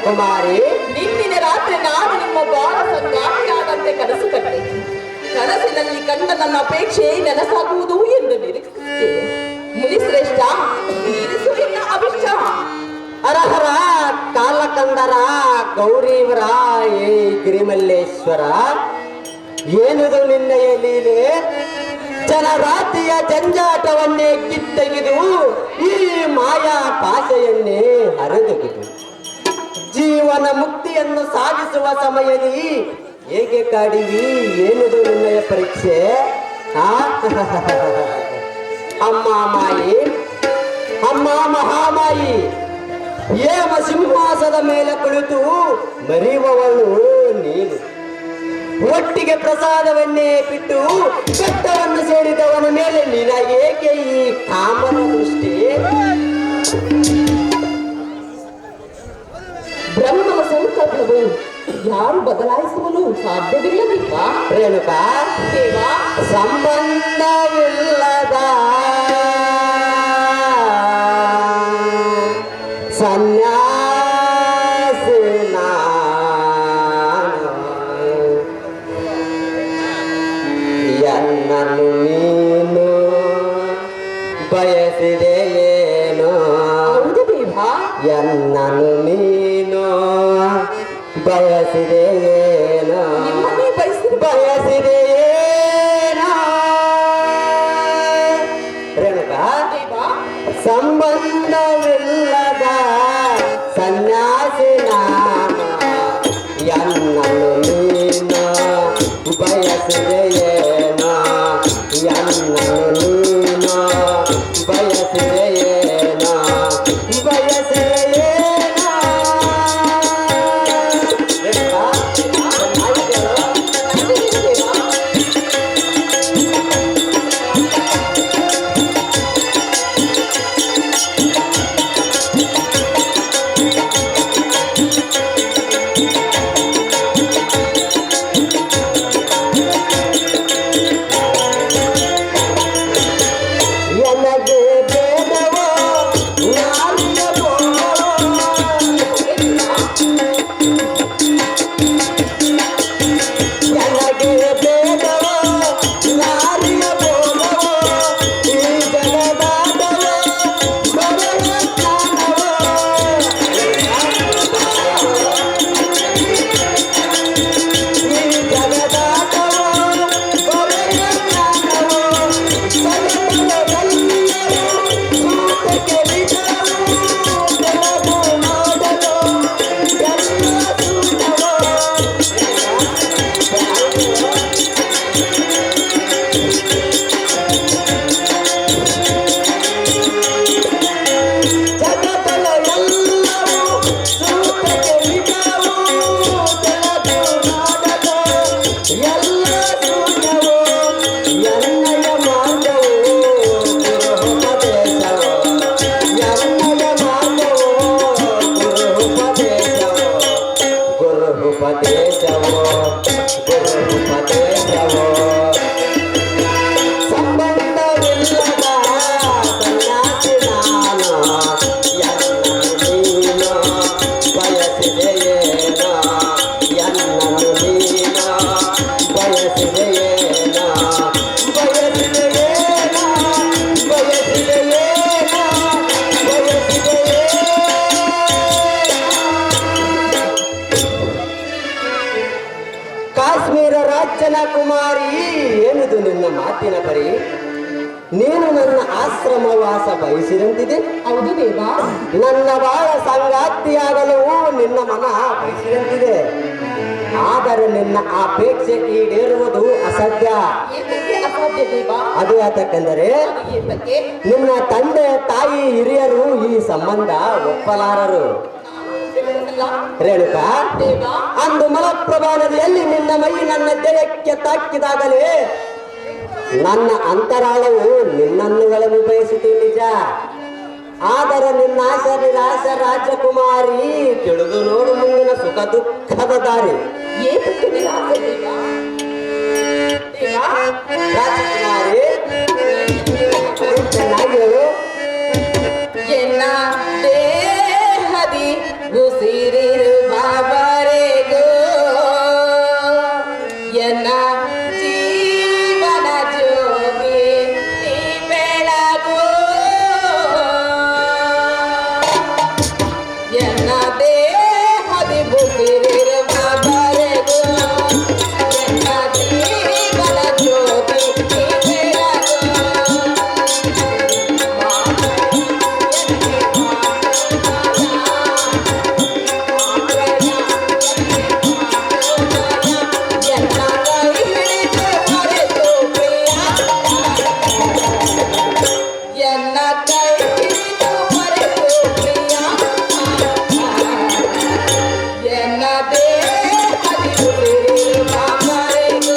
ಕುಮಾರಿ. ನಿನ್ನಿನ ರಾತ್ರಿ ನಾನು ನಿಮ್ಮ ಬಾಳ ಸಂಗಾತಿಯಾದಂತೆ ಕನಸು ಕಂಡೆ. ಕನಸಿನಲ್ಲಿ ಕಂಡ ನನ್ನ ಅಪೇಕ್ಷೆ ನನಸಾಗುವುದು ಎಂದು ನಿರೀಕ್ಷಿಸಿದೆ. ಮುನಿಶ್ರೇಷ್ಠ, ತೀರಿಸು ನಿನ್ನ ಅಭಿಷ್ಟ. ಹರಹರ ಕಾಲಕಂದರ ಗೌರೀವರ ಏ ಗಿರಿಮಲ್ಲೇಶ್ವರ, ಏನುದು ನಿನ್ನಯ ಲೀಲೆ? ಜನರಾತಿಯ ಜಂಜಾಟವನ್ನೇ ಕಿತ್ತೆಗೆದು ಈ ಮಾಯಾ ಪಾಶೆಯನ್ನೇ ಹರಿದೊಗೆದು ಜೀವನ ಮುಕ್ತಿಯನ್ನು ಸಾಧಿಸುವ ಸಮಯದಲ್ಲಿ ಹೇಗೆ ಕಾಡಿವಿ? ಏನುದು ನಿನ್ನಯ ಪರೀಕ್ಷೆ? ಅಮ್ಮ ಮಾಯಿ, ಅಮ್ಮ ಮಹಾಮಾಯಿ, ಏಮ ಸಿಂಹಾಸದ ಮೇಲೆ ಕುಳಿತು ಮರೆಯುವವಳು ನೀನು. ಒಟ್ಟಿಗೆ ಪ್ರಸಾದವನ್ನೇ ಬಿಟ್ಟು ಬೆಟ್ಟವನ್ನು ಸೇರಿದವನ ಮೇಲೆ ನಿನಗೇಕೆ ಈ ಕಾಮನ ದೃಷ್ಟಿ? ಬ್ರಹ್ಮನ ಸಂಕಲ್ಪವು ಯಾರು ಬದಲಾಯಿಸಲು ಸಾಧ್ಯವಿಲ್ಲದಿಲ್ಲ. ರೇಣುಕಾ, ದೇವಾ, ಸಂಬಂಧವಿಲ್ಲದ ಸನ್ಯಾಸಿ ನಾನು, ಎನ್ನನ್ನು ನೀನು ಬಯಸಿದೆಯೇನೋ? ಹೌದು ದೇವಾ, ಎನ್ನನ್ನು ನೀನು ಬಯಸಿದೆಯೇನೋ? ನಿಮ್ಮನ್ನೇ ಬಯಸಿದ ಬಯಸಿದೆಯೇನೋ? ರೇಣುಕಾ, ದೇವಾ, ಸಂಬಂಧವಿಲ್ಲದ ಸನ್ಯಾಸಿ ನಾನು, ಎನ್ನನ್ನು ನೀನು ಬಯಸಿದೆಯೇನೋ? ಎನ್ನನ್ನು ನೀನು ಬಯಸಿದೆಯೇನೋ? ಬಯಸಿದೆಯೇನೋ? ರೇಣುಕಾ, ಆಯ್ತೇನೋ? ದೇವಾ, ನನಗೆ ಬೇಡವೋ ನಾಲ್ಯ ಬೋಳವೋ? ನನಗೆ ಬೇಡವೋ ನಾಲ್ಯ ಬೋಳವೋ? ಈ ಜಗದಾಟವೋ ಬರುವ ಜ್ಞಾನವೋ? ಈ ಜಗದಾಟವೋ ಬರುವ ಜ್ಞಾನವೋ? ಸಂಬಂಧವಿಲ್ಲದ ಸನ್ಯಾಸಿ ನಾನು, ಎನ್ನನ್ನು ನೀನು ಬಯಸಿದೆಯೇನೋ? ಎನ್ನನ್ನು ನೀನು ಬಯಸಿದೆಯೇನೋ? ಬಯಸಿದೆಯೇನೋ? ಬಯಸಿದೆಯೇನೋ? ಬಯಸಿದೆಯೇನೋ? ಕಾಶ್ಮೀರ ರಾಜ್ಯನ ಕುಮಾರಿ, ಏನುದು ನಿನ್ನ ಮಾತಿನ ಪರಿ? ನೀನು ನನ್ನ ಆಶ್ರಮವಾಸ ಬಯಸಿದಂತಿದೆ. ಹೌದು ದೇವಾ, ನನ್ನ ಬಾಳ ಸಂಗಾತಿಯಾಗಲು ನಿನ್ನ ಮನ ಬಯಸಿದಂತಿದೆ. ಆದರೆ ನಿನ್ನ ಅಪೇಕ್ಷೆ ಈಡೇರುವುದು ಅಸಾಧ್ಯ. ಏತಕ್ಕೆ ಅಸಾಧ್ಯ ದೇವಾ? ಅದು ಯಾತಕ್ಕೆಂದರೆ ಅದು ಏತಕ್ಕೆ? ನಿನ್ನ ತಂದೆ ತಾಯಿ ಹಿರಿಯರು ಈ ಸಂಬಂಧ ಒಪ್ಪಲಾರರು. ರೇಣುಕಾ, ದೇವಾ, ಅಂದು ಮಲಪ್ರಭಾ ನದಿಯಲ್ಲಿ ನಿನ್ನ ಮೈ ನನ್ನ ದೇಹಕ್ಕೆ ತಾಕಿದಾಗಲೇ ನನ್ನ ಅಂತರಾಳವು ನಿನ್ನನ್ನುಗಳನ್ನು ಬಯಸಿತು ನಿಜ. ಆದರೆ ನಿನ್ನ ಆಶಾ ನಿರಾಶ ರಾಜಕುಮಾರಿ, ತಿಳಿದು ನೋಡು ಮುಂದಿನ ಸುಖ ದುಃಖದ ದಾರಿ. ಏತಕ್ಕೆ ನಿರಾಸೆ ದೇವಾ? ದೇವಾ, ರಾಜಕುಮಾರಿ, ಚೆನ್ನಾಗಿ ಹೇಳು. ಎನ್ನ ದೇಹದಿ ಉಸಿರಿರುವ ಜೀವನ ಜ್ಯೋತಿ ನೀ ಬೆಳಗು ಎನ್ನ ದೇಹದಿ ಬುಸಿರಿರುವ ಬರೆದು ಎನ್ನ ಜೀವನ ಜ್ಯೋತಿ ನೀ ಬೆಳಗು ಎನ್ನ ಕೈ ಹಿಡಿದು ಮರೆತು ಪ್ರಿಯ ಎನ್ನ ದೇಹದಿ ಉಸಿರಿರುವ ಮರೆತು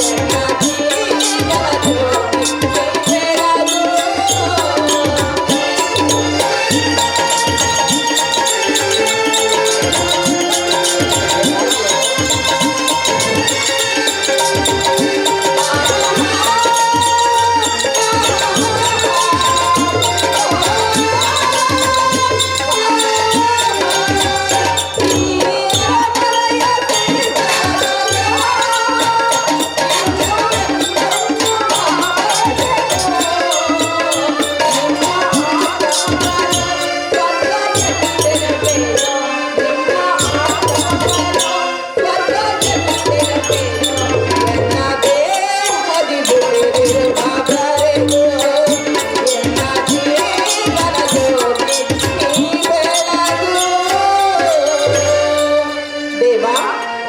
ಎನ್ನ ಜೀವನ ಜ್ಯೋತಿ ನೀ ಬೆಳಗು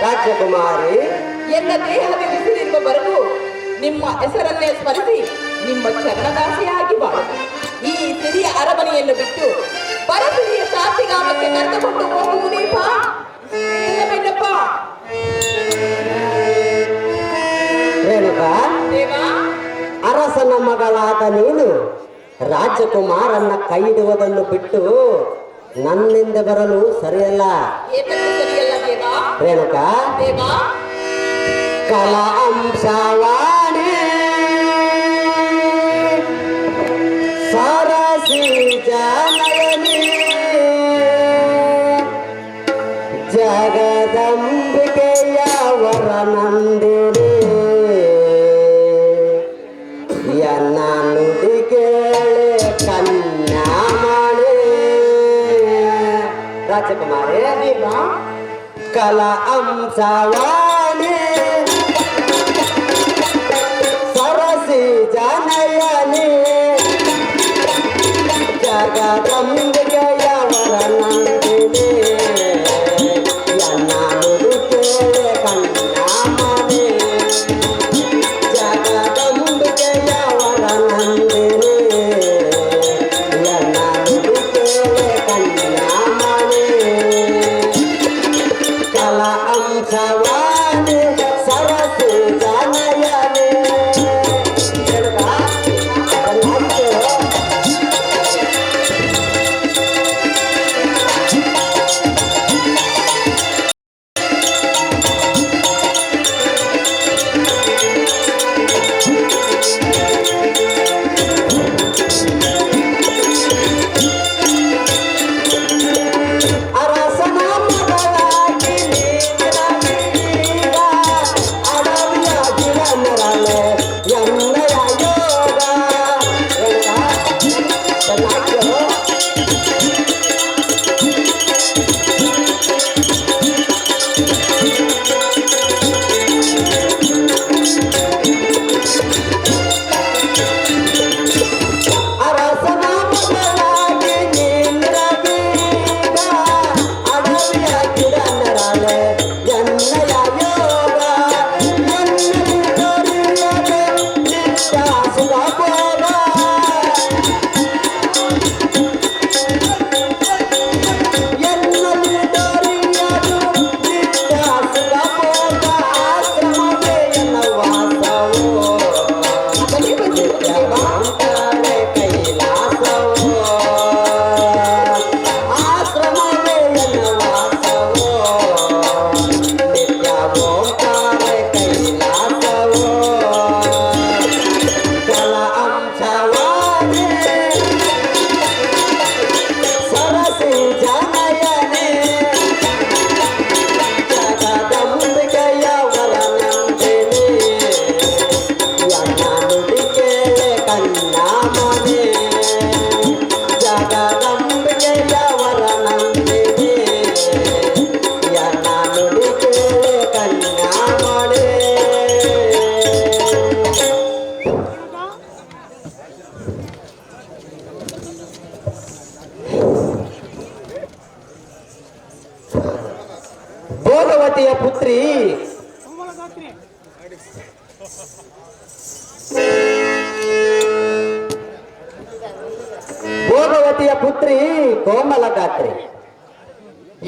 ರಾಜಕುಮಾರಿ, ಎನ್ನ ದೇಹದ ಬಿಸಿಲಿರುವವರೆಗೂ ನಿಮ್ಮ ಹೆಸರನ್ನೇ ಸ್ಮರಿಸಿ ನಿಮ್ಮ ಚರಣದಾಸಿಯಾಗಿ ಬಾಳುದು. ಈ ಸಿರಿಯ ಅರಮನೆಯನ್ನು ಬಿಟ್ಟು ಪರಸಿರಿಯ ಶಾಂತಿಗಾಮಕ್ಕೆ ಕರೆದುಕೊಂಡು ಹೋಗುವುದೇಪ ಇಲ್ಲವೇನಪ್ಪ? ರೇಣುಕಾ, ದೇವಾ, ಅರಸನ ಮಗಳಾದ ನೀನು ರಾಜಕುಮಾರನ್ನ ಕೈ ಹಿಡುವುದನ್ನು ಬಿಟ್ಟು ನನ್ನಿಂದ ಬರಲು ಸರಿಯಲ್ಲ. ಏತಕ್ಕೆ ಸರಿಯಲ್ಲ ದೇವಾ? ರೇಣುಕಾ, ದೇವಾ, ಕಲಾ ಅಂಶವಾಣಿ ಸರಸಿ ಜನಯನಿ ಜಗದಂಬಿಕೆಯವರ ನಂದಿನಿ ಎನ್ನ ನುಡಿ ಕೇಳೆ ಕನ್ಯಾಮಣಿ. ರಾಜಕುಮಾರಿ, ದೇವಾ, ಕಲಾ ಅಂಶವಾಣಿ ಸರಸಿ ಜನಯನಿ ಜಗದಂಬಿಕೆಯವರ ನಂದಿನಿ ಎನ್ನ ನುಡಿ ಕೇಳೆ ಕನ್ಯಾಮಣಿ ಜಗದಂಬಿಕೆಯವರ ನಂದಿನಿ ಎನ್ನ ನುಡಿ ಕೇಳೆ ಕನ್ಯಾಮಣಿ ಕಲಾ ಅಂಶವಾಣಿ ಭೋಗವತಿಯ ಪುತ್ರಿ ಕೋಮಲಗಾತ್ರಿ.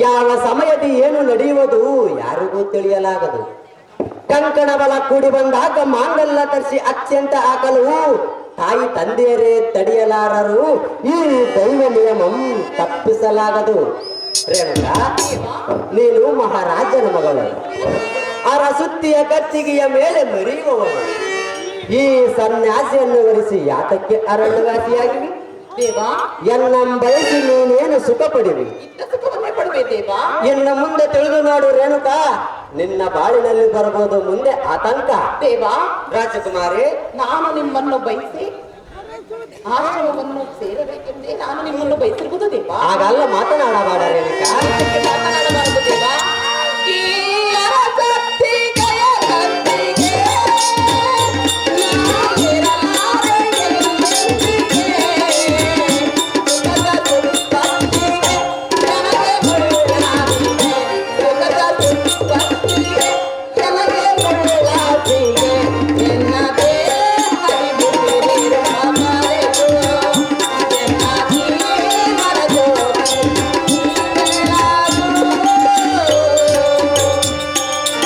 ಯಾವ ಸಮಯದಲ್ಲಿ ಏನು ನಡೆಯುವುದು ಯಾರಿಗೂ ತಿಳಿಯಲಾಗದು. ಕಂಕಣ ಬಲ ಕೂಡಿ ಬಂದಾಗ ಮಾಂಗಲ್ಯ ತರಿಸಿ ಅತ್ಯಂತ ಹಾಕಲು ತಾಯಿ ತಂದೆಯರೇ ತಡೆಯಲಾರರು. ಈ ದೈವ ನಿಯಮಂ ತಪ್ಪಿಸಲಾಗದು. ರೇಣುಕಾ, ನೀನು ಮಹಾರಾಜನ ಮಗಳು, ಅರಸುತ್ತಿಯ ಕತ್ತಿಗೆಯ ಮೇಲೆ ಮೆರೆಯುವವಳು. ಈ ಸನ್ಯಾಸಿಯನ್ನು ವರಿಸಿ ಯಾತಕ್ಕೆ ಅರಣ್ಯವಾಸಿಯಾಗಿವಿ? ದೇವಾ, ಎನ್ನಂ ಬಯಸಿ ನೀನೇನು ಸುಖ ಪಡಿವಿ? ಇದ್ದ ಸುಖವನ್ನೇ ಪಡುವೆ ದೇವಾ. ಇನ್ನು ಮುಂದೆ ತಿಳಿದು ನೋಡು ರೇಣುಕಾ, ನಿನ್ನ ಬಾಳಿನಲ್ಲಿ ಬರಬಹುದು ಮುಂದೆ ಆತಂಕ. ದೇವಾ, ರಾಜಕುಮಾರಿ, ನಾನು ನಿಮ್ಮನ್ನು ಬಯಸಿ ಆಶ್ರಮವನ್ನು ಸೇರಬೇಕೆಂದೇ ನಾನು ನಿಮ್ಮನ್ನು ಬಯಸಿರುವುದು ದೇವಾ. ಹಾಗಲ್ಲ ಮಾತನಾಡಬೇಡ ರೇಣುಕಾ. ಅದಕ್ಕೆ ಮಾತನಾಡಬಾರದು ದೇವಾ. ಈ ಅರಸತ್ತಿಗೆಯ ಕತ್ತಿಗೆ ನಾನಿರಲಾರೆ ಎಂದಿಗೆ. ಸುಖದ ಸುಪ್ಪತ್ತಿಗೆ ನನಗೆ ಮುಳ್ಳಾಸಿಗೆ. ಸುಖದ ಸುಪ್ಪತ್ತಿಗೆ ನನಗೆ ಮುಳ್ಳಾಸಿಗೆ. ಎನ್ನದೇ ಹರಿಬಿಟ್ಟಿರುವ ಮರೆತು ಎನ್ನದೇ ಮರೆತು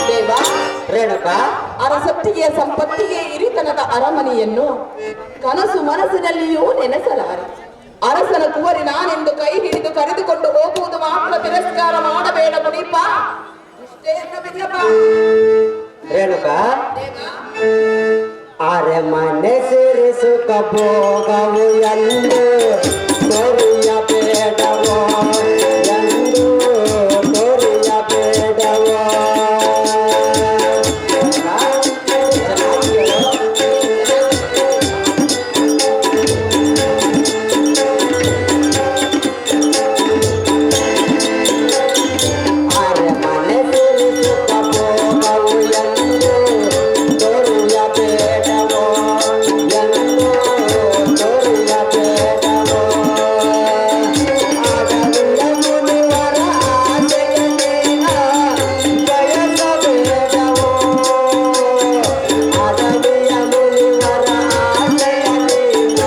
ದೇವಾ, ರೇಣುಕಾ, ಅರಸತ್ತಿಗೆಯ ಸಂಪತ್ತಿಗೆ ಹಿರಿತನದ ಅರಮನೆಯನ್ನು ಕನಸು ಮನಸ್ಸಿನಲ್ಲಿಯೂ ನೆನೆಸಲಾರೆ. ಅರಸನ ಕುವರಿ ನಾನೆಂದು ಕೈ ಹಿಡಿದು ಕರೆದುಕೊಂಡು ಹೋಗುವುದು ಮಾತ್ರ ತಿರಸ್ಕಾರ ಮಾಡಬೇಡ ಮುನಿಪ. ಇಷ್ಟೇ ಅನ್ನವಿಲ್ಲಪ್ಪ. ರೇಣುಕಾ, ದೇವಾ, ಅರಮನೆ ಸಿರಿ ಸುಖ ಭೋಗವು ಎಂದು ತೋರಿಯಬೇಡವೋ, ಎಂದು ತೋರಿಯಬೇಡವೋ. ಅರಮನೆ ಸಿರಿ ಸುಖ ಭೋಗವು ಎಂದು ತೋರಿಯಬೇಡವೋ, ಎಂದು ತೋರಿಯಬೇಡವೋ. ಆಡವಿಲ್ಲ ಮುನಿವರ ಆಸೆಯನ್ನೇನ ಬಯಸಬೇಡವೋ. ಆಡವಿಯ ಮುನಿವರ ಆಸೆಯನ್ನೇನ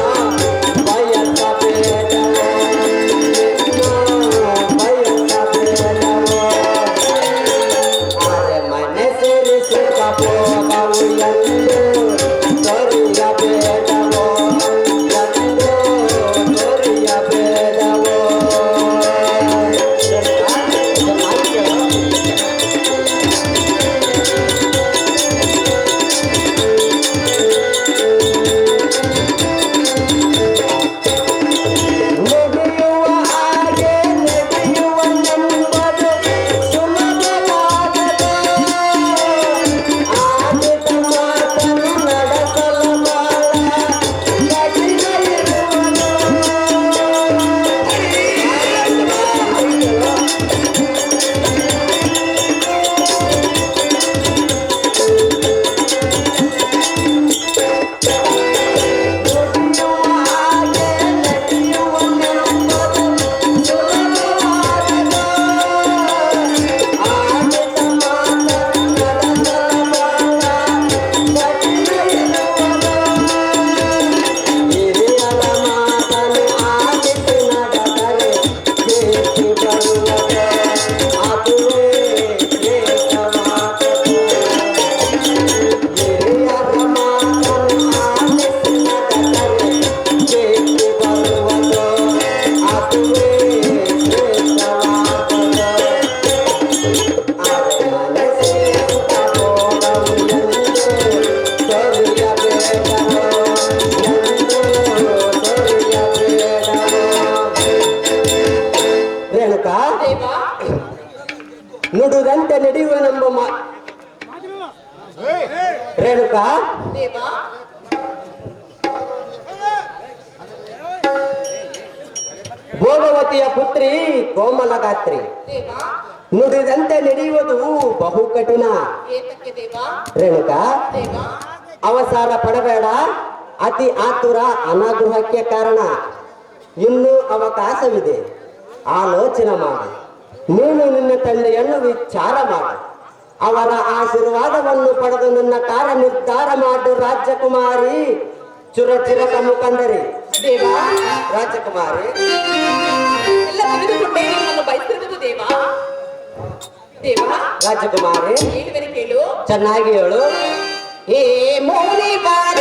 ಬಯಸಬೇಡವೋ. ಬಯಸಬೇಡವೋ. ಅರಮನೆ ಸಿರಿ ಸುಖ ಭೋಗವು ಎಂದು ತೋರಿಯಬೇಡವೋ, ಎಂದು ತೋರಿಯಬೇಡವೋ. ನಡೆಯುವ ಹಾಗೆ ನಡೆಯುವನೆಂಬುದು ಸುಲಭವಾಗದು. ಆಡಿದ ಮಾತನ್ನು ನಡೆಸಲು ಬಾಳ ಕಠಿಣ ಇರುವುದು. ನಡೆಯುವ ಹಾಗೆ ನಡೆಯುವನೆಂಬುದು ಸುಲಭವಾಗದು. ಆಡಿದ ಮಾತನ್ನು ನಡೆಸಲು ಬಾಳ ಕಠಿಣ ಇರುವುದು. ಹಿರಿಯರ ಮಾತನ್ನು ಆಲಿಸಿ ನಡೆದರೆ ಕೀರ್ತಿ ಬರುವುದು. ಅದುವೇ ಶ್ರೇಷ್ಠವಾದುದು. ಹಿರಿಯರ ಮಾತನ್ನು ಆಲಿಸಿ ನಡೆದರೆ ಕೀರ್ತಿ ಬರುವುದು. ಅದುವೇ ಶ್ರೇಷ್ಠವಾದುದು. ಅರಮನೆ ಸಿರಿ ಸುಖ ಭೋಗವು ಎಂದು ತೋರಿಯಬೇಡವೋ, ಎಂದು ತೋರಿಯಬೇಡವೋ. ರೇಣುಕಾ, ದೇವಾ, ನುಡುದಂತೆ ನಡೆಯುವನೆಂಬ ರೇಣುಕಾ, ದೇವಾ, ಭೋಗವತಿಯ ಪುತ್ರಿ ಕೋಮಲಗಾತ್ರಿ. ದೇವಾ, ನುಡಿದಂತೆ ನಡೆಯುವುದು ಬಹು ಕಠಿಣ. ಏತಕ್ಕೆ ದೇವಾ? ರೇಣುಕಾ, ದೇವಾ, ಅವಸರ ಪಡಬೇಡ. ಅತಿ ಆತುರ ಅನಾಗೃಹಕ್ಕೆ ಕಾರಣ. ಇನ್ನೂ ಅವಕಾಶವಿದೆ. ಆಲೋಚನೆ ಮಾಡು. ನೀನು ನಿನ್ನ ತಂದೆಯನ್ನು ವಿಚಾರ ಮಾಡು. ಅವರ ಆಶೀರ್ವಾದವನ್ನು ಪಡೆದು ನನ್ನ ಕಾರ್ಯ ನಿರ್ಧಾರ ಮಾಡು ರಾಜಕುಮಾರಿ ಚುರಚಿರಕ ಮುಖಂಡರಿ. ದೇವಾ, ರಾಜಕುಮಾರಿ ಎಲ್ಲ ತಿಳಿದುಕೊಂಡೇ ನಿಮ್ಮನ್ನು ಬಯಸಿರುವುದು ದೇವಾ. ದೇವಾ, ರಾಜಕುಮಾರಿ ಹೇಳುವೆನು ಕೇಳು. ಚೆನ್ನಾಗಿ ಹೇಳು. ಏ ಮೋನಿ ಬಾರ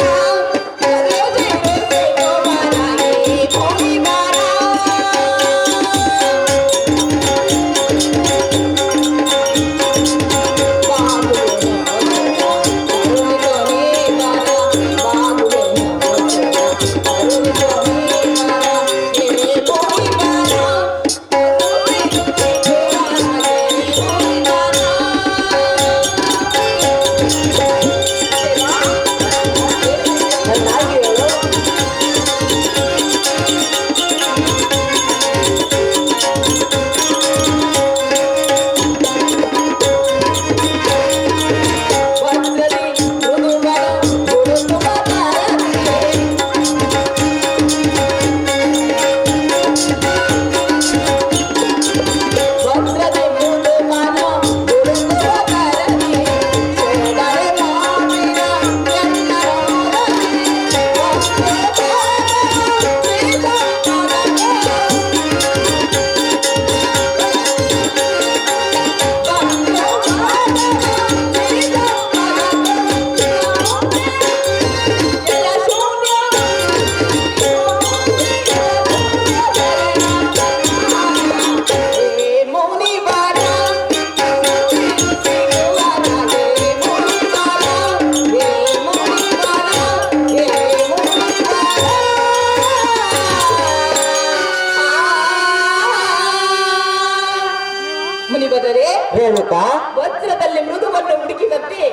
ಮುನಿಬದರೆ ರೇಣುಕಾ, ವಜ್ರದಲ್ಲಿ ಮೃದುವನ್ನು ಹುಡುಕಿದಂತೆ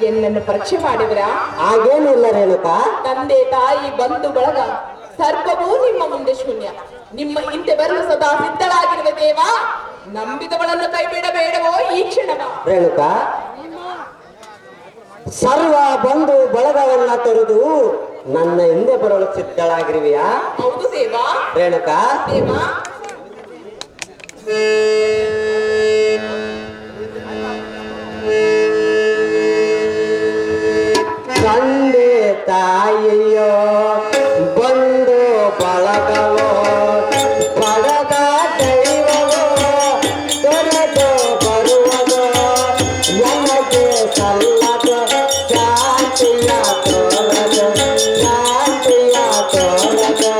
ಎನ್ನನ್ನು ಪರೀಕ್ಷೆ ಮಾಡಿದ್ರ? ಹಾಗೇನಿಲ್ಲ ರೇಣುಕಾ. ತಂದೆ ತಾಯಿ ಬಂಧು ಬಳಗ ಸರ್ವವೂ ನಿಮ್ಮ ಮುಂದೆ ಶೂನ್ಯ. ನಿಮ್ಮ ಹಿಂದೆ ಬರಲು ಸದಾ ಸಿದ್ಧಳಾಗಿರುವ ದೇವ, ನಂಬಿದವಳನ್ನು ಕೈ ಬಿಡಬೇಡವೋ ಈ ಕ್ಷಣವ. ರೇಣುಕಾ, ಸರ್ವ ಬಂಧು ಬಳಗವನ್ನ ತೊರೆದು ನನ್ನ ಹಿಂದೆ ಬರಲು ಸಿದ್ಧಳಾಗಿರುವೆಯಾ? ಹೌದು ದೇವ. ರೇಣುಕಾ, ದೇವ, ತಂದೆ ತಾಯಿಯೋ ಬಂಧು ಬಳಗವೋ ಪಡೆದ ದೈವವೋ ತೊರೆದು ಬರುವದೋ ನಮಗೆ ಸಲ್ಲದ ಶಾಂತಿಯ ತೋರದು, ಶಾಂತಿಯ ತೋರದು.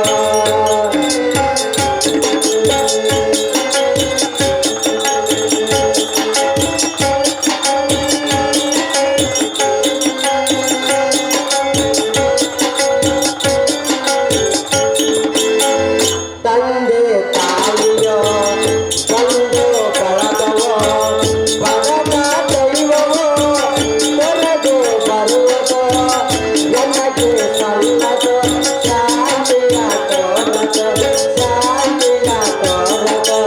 ತಂದೆ ತಾಯಿಯೋ ಬಂಧು ಬಳಗವೋ ಪಡೆದ ದೈವವೋ ತೊರೆದು ಬರುವುದೋ ನಮಗೆ ಸಲ್ಲದು ಶಾಂತಿಯ ತೋರದು, ಶಾಂತಿಯ ತೋರದು.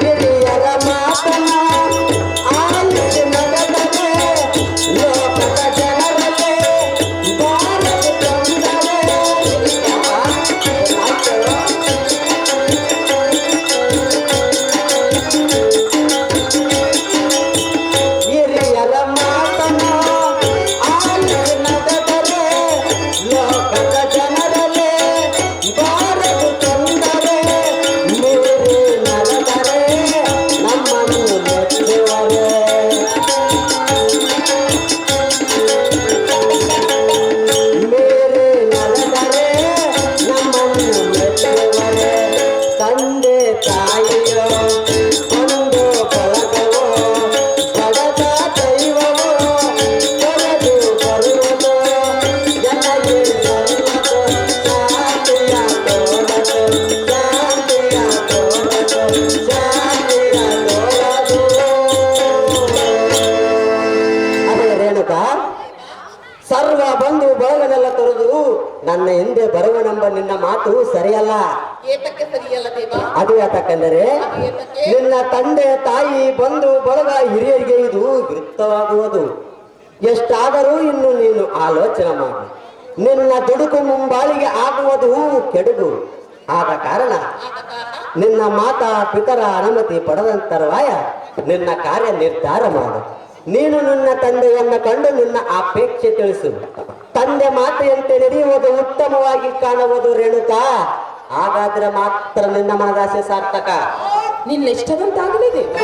ಹಿರಿಯರ ಮಾತನ್ನ ಆಲಿಸಿ ನಗದರೆ ಲೋಕದ ಜನರಲ್ಲೇ ಬಾರದು ತೊಂದರೆ. ಹಿರಿಯರ ಮಾತನ್ನ ಆಲಿಸಿ ನಗದರೆ ಲೋಕದ ಜನರಲ್ಲೇ ಬಾರದು ತೊಂದರೆ. ಮೇರೆ ನಡೆದರೆ ನಮ್ಮನ್ನು ಮೆಚ್ಚುವರೆ, ಮೇರೆ ನಡೆದರೆ ನಮ್ಮನ್ನು ಮೆಚ್ಚುವರೆ. ತಂದೆ ತಾಯಿಯೋ ಒಂದು ಬಳಗವೋ ಪಡೆದ ದೈವವೋ ತೊರೆದು ಬರುವುದೋ ನನಗೆ ಸಲ್ಲದು ಶಾಂತಿಯ ತೋರದು, ಶಾಂತಿಯ ತೋರದು, ಶಾಂತಿಯ ತೋರದು. ಆಮೇಲೆ ರೇಣುಕಾ, ಸರ್ವ ಬಂಧು ಬಳಗನೆಲ್ಲ ತೊರೆದು ನನ್ನ ಹಿಂದೆ ಬರುವನೆಂಬ ನಿನ್ನ ಮಾತು ಸರಿಯಲ್ಲ. ಏತಕ್ಕೆ ಸರಿಯಲ್ಲ ದೇವ? ಅದು ಯಾತಕ್ಕೆಂದರೆ ನಿನ್ನ ತಂದೆ ತಾಯಿ ಬಂಧು ಬಳಗ ಹಿರಿಯರಿಗೆ ಇದು ವಿರುದ್ಧವಾಗುವುದು. ಎಷ್ಟಾದರೂ ಇನ್ನು ನೀನು ಆಲೋಚನೆ ಮಾಡಿ. ನಿನ್ನ ದುಡುಕು ಮುಂಬಾಳಿಗೆ ಆಗುವುದು ಕೆಡುಕು. ಆದ ಕಾರಣ ನಿನ್ನ ಮಾತಾ ಪಿತರ ಅನುಮತಿ ಪಡೆದಂತರವಾಯ ನಿನ್ನ ಕಾರ್ಯ ನಿರ್ಧಾರ ಮಾಡು. ನೀನು ನಿನ್ನ ತಂದೆಯನ್ನ ಕಂಡು ನಿನ್ನ ಅಪೇಕ್ಷೆ ತಿಳಿಸು. ತಂದೆ ಮಾತೆಯಂತೆ ನಡೆಯುವುದು ಉತ್ತಮವಾಗಿ ಕಾಣುವುದು ರೇಣುಕಾ. ಹಾಗಾದ್ರೆ ಮಾತ್ರ ನಿನ್ನ ಮನದಾಸೆ ಸಾರ್ಥಕ. ನಿನ್ನ ಇಷ್ಟದಂತಾಗಲಿ ದೇವ.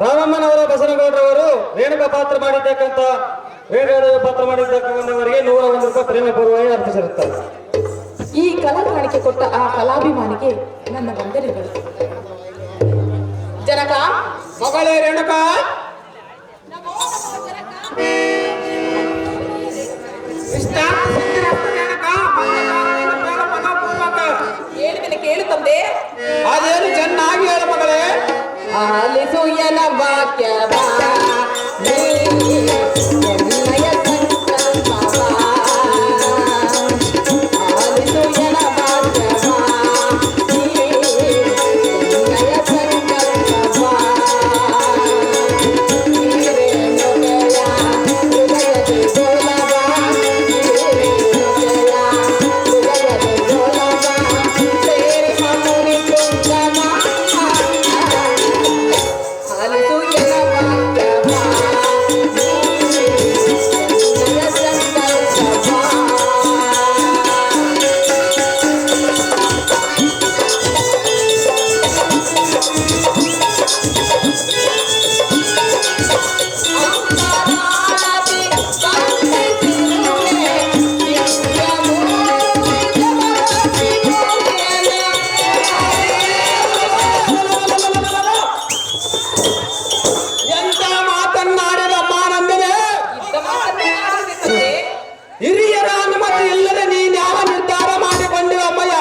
ರಾಮಮ್ಮನವರ ಬಸನಗೌಡರವರು ರೇಣುಕಾ ಪಾತ್ರ ಮಾಡಿದ್ದಕ್ಕಂತ ಪಾತ್ರ ಮಾಡಿದ್ದವರಿಗೆ 101 ರೂಪಾಯಿ ಪ್ರೇಮ ಪೂರ್ವವಾಗಿ ಅರ್ಪಿಸಿರುತ್ತಾರೆ. ಈ ಕಲಾ ಕಾಣಿಕೆ ಕೊಟ್ಟ ಆ ಕಲಾಭಿಮಾನಿಗೆ ನನ್ನ ವಂದನೆಗಳು. ಜನಕ, ಮಗಳೇ ರೇಣುಕಾ, ಹೇಳುವೆನೆ ಕೇಳು ತಂದೆ. ಅದೇನು ಚೆನ್ನಾಗಿ ಹೇಳ ಮಗಳೇ. ಆಲಿಸು ಎನ ವಾಕ್ಯವ ಎನ್ನಯ ಸಂಕಲ್ಪವ. ಆಲಿಸು ಎನ ವಾಕ್ಯವ ಎನ್ನಯ ಸಂಕಲ್ಪವ. ರೇಣುಕೆಯ ಹೃದಯದ ಗೋಲವ, ರೇಣುಕೆಯ ಹೃದಯದ ಗೋಲವ ಸೇರಿ ಮನುರಿ ಕುಂಕಮ. ಆಲಿಸು ಎನ ವಾಕ್ಯವ ಎನ್ನಯ ಸಂಕಲ್ಪವ. ಎಂತ ಮಾತನ್ನಾಡಿದಮ್ಮ ನಂದಿನಿ. ಹಿರಿಯರ ಅನುಮತಿ ಇಲ್ಲದೆ ನೀನ್ ಯಾವ ನಿರ್ಧಾರ ಮಾಡಿಕೊಂಡಿವಮ್ಮಯ್ಯ.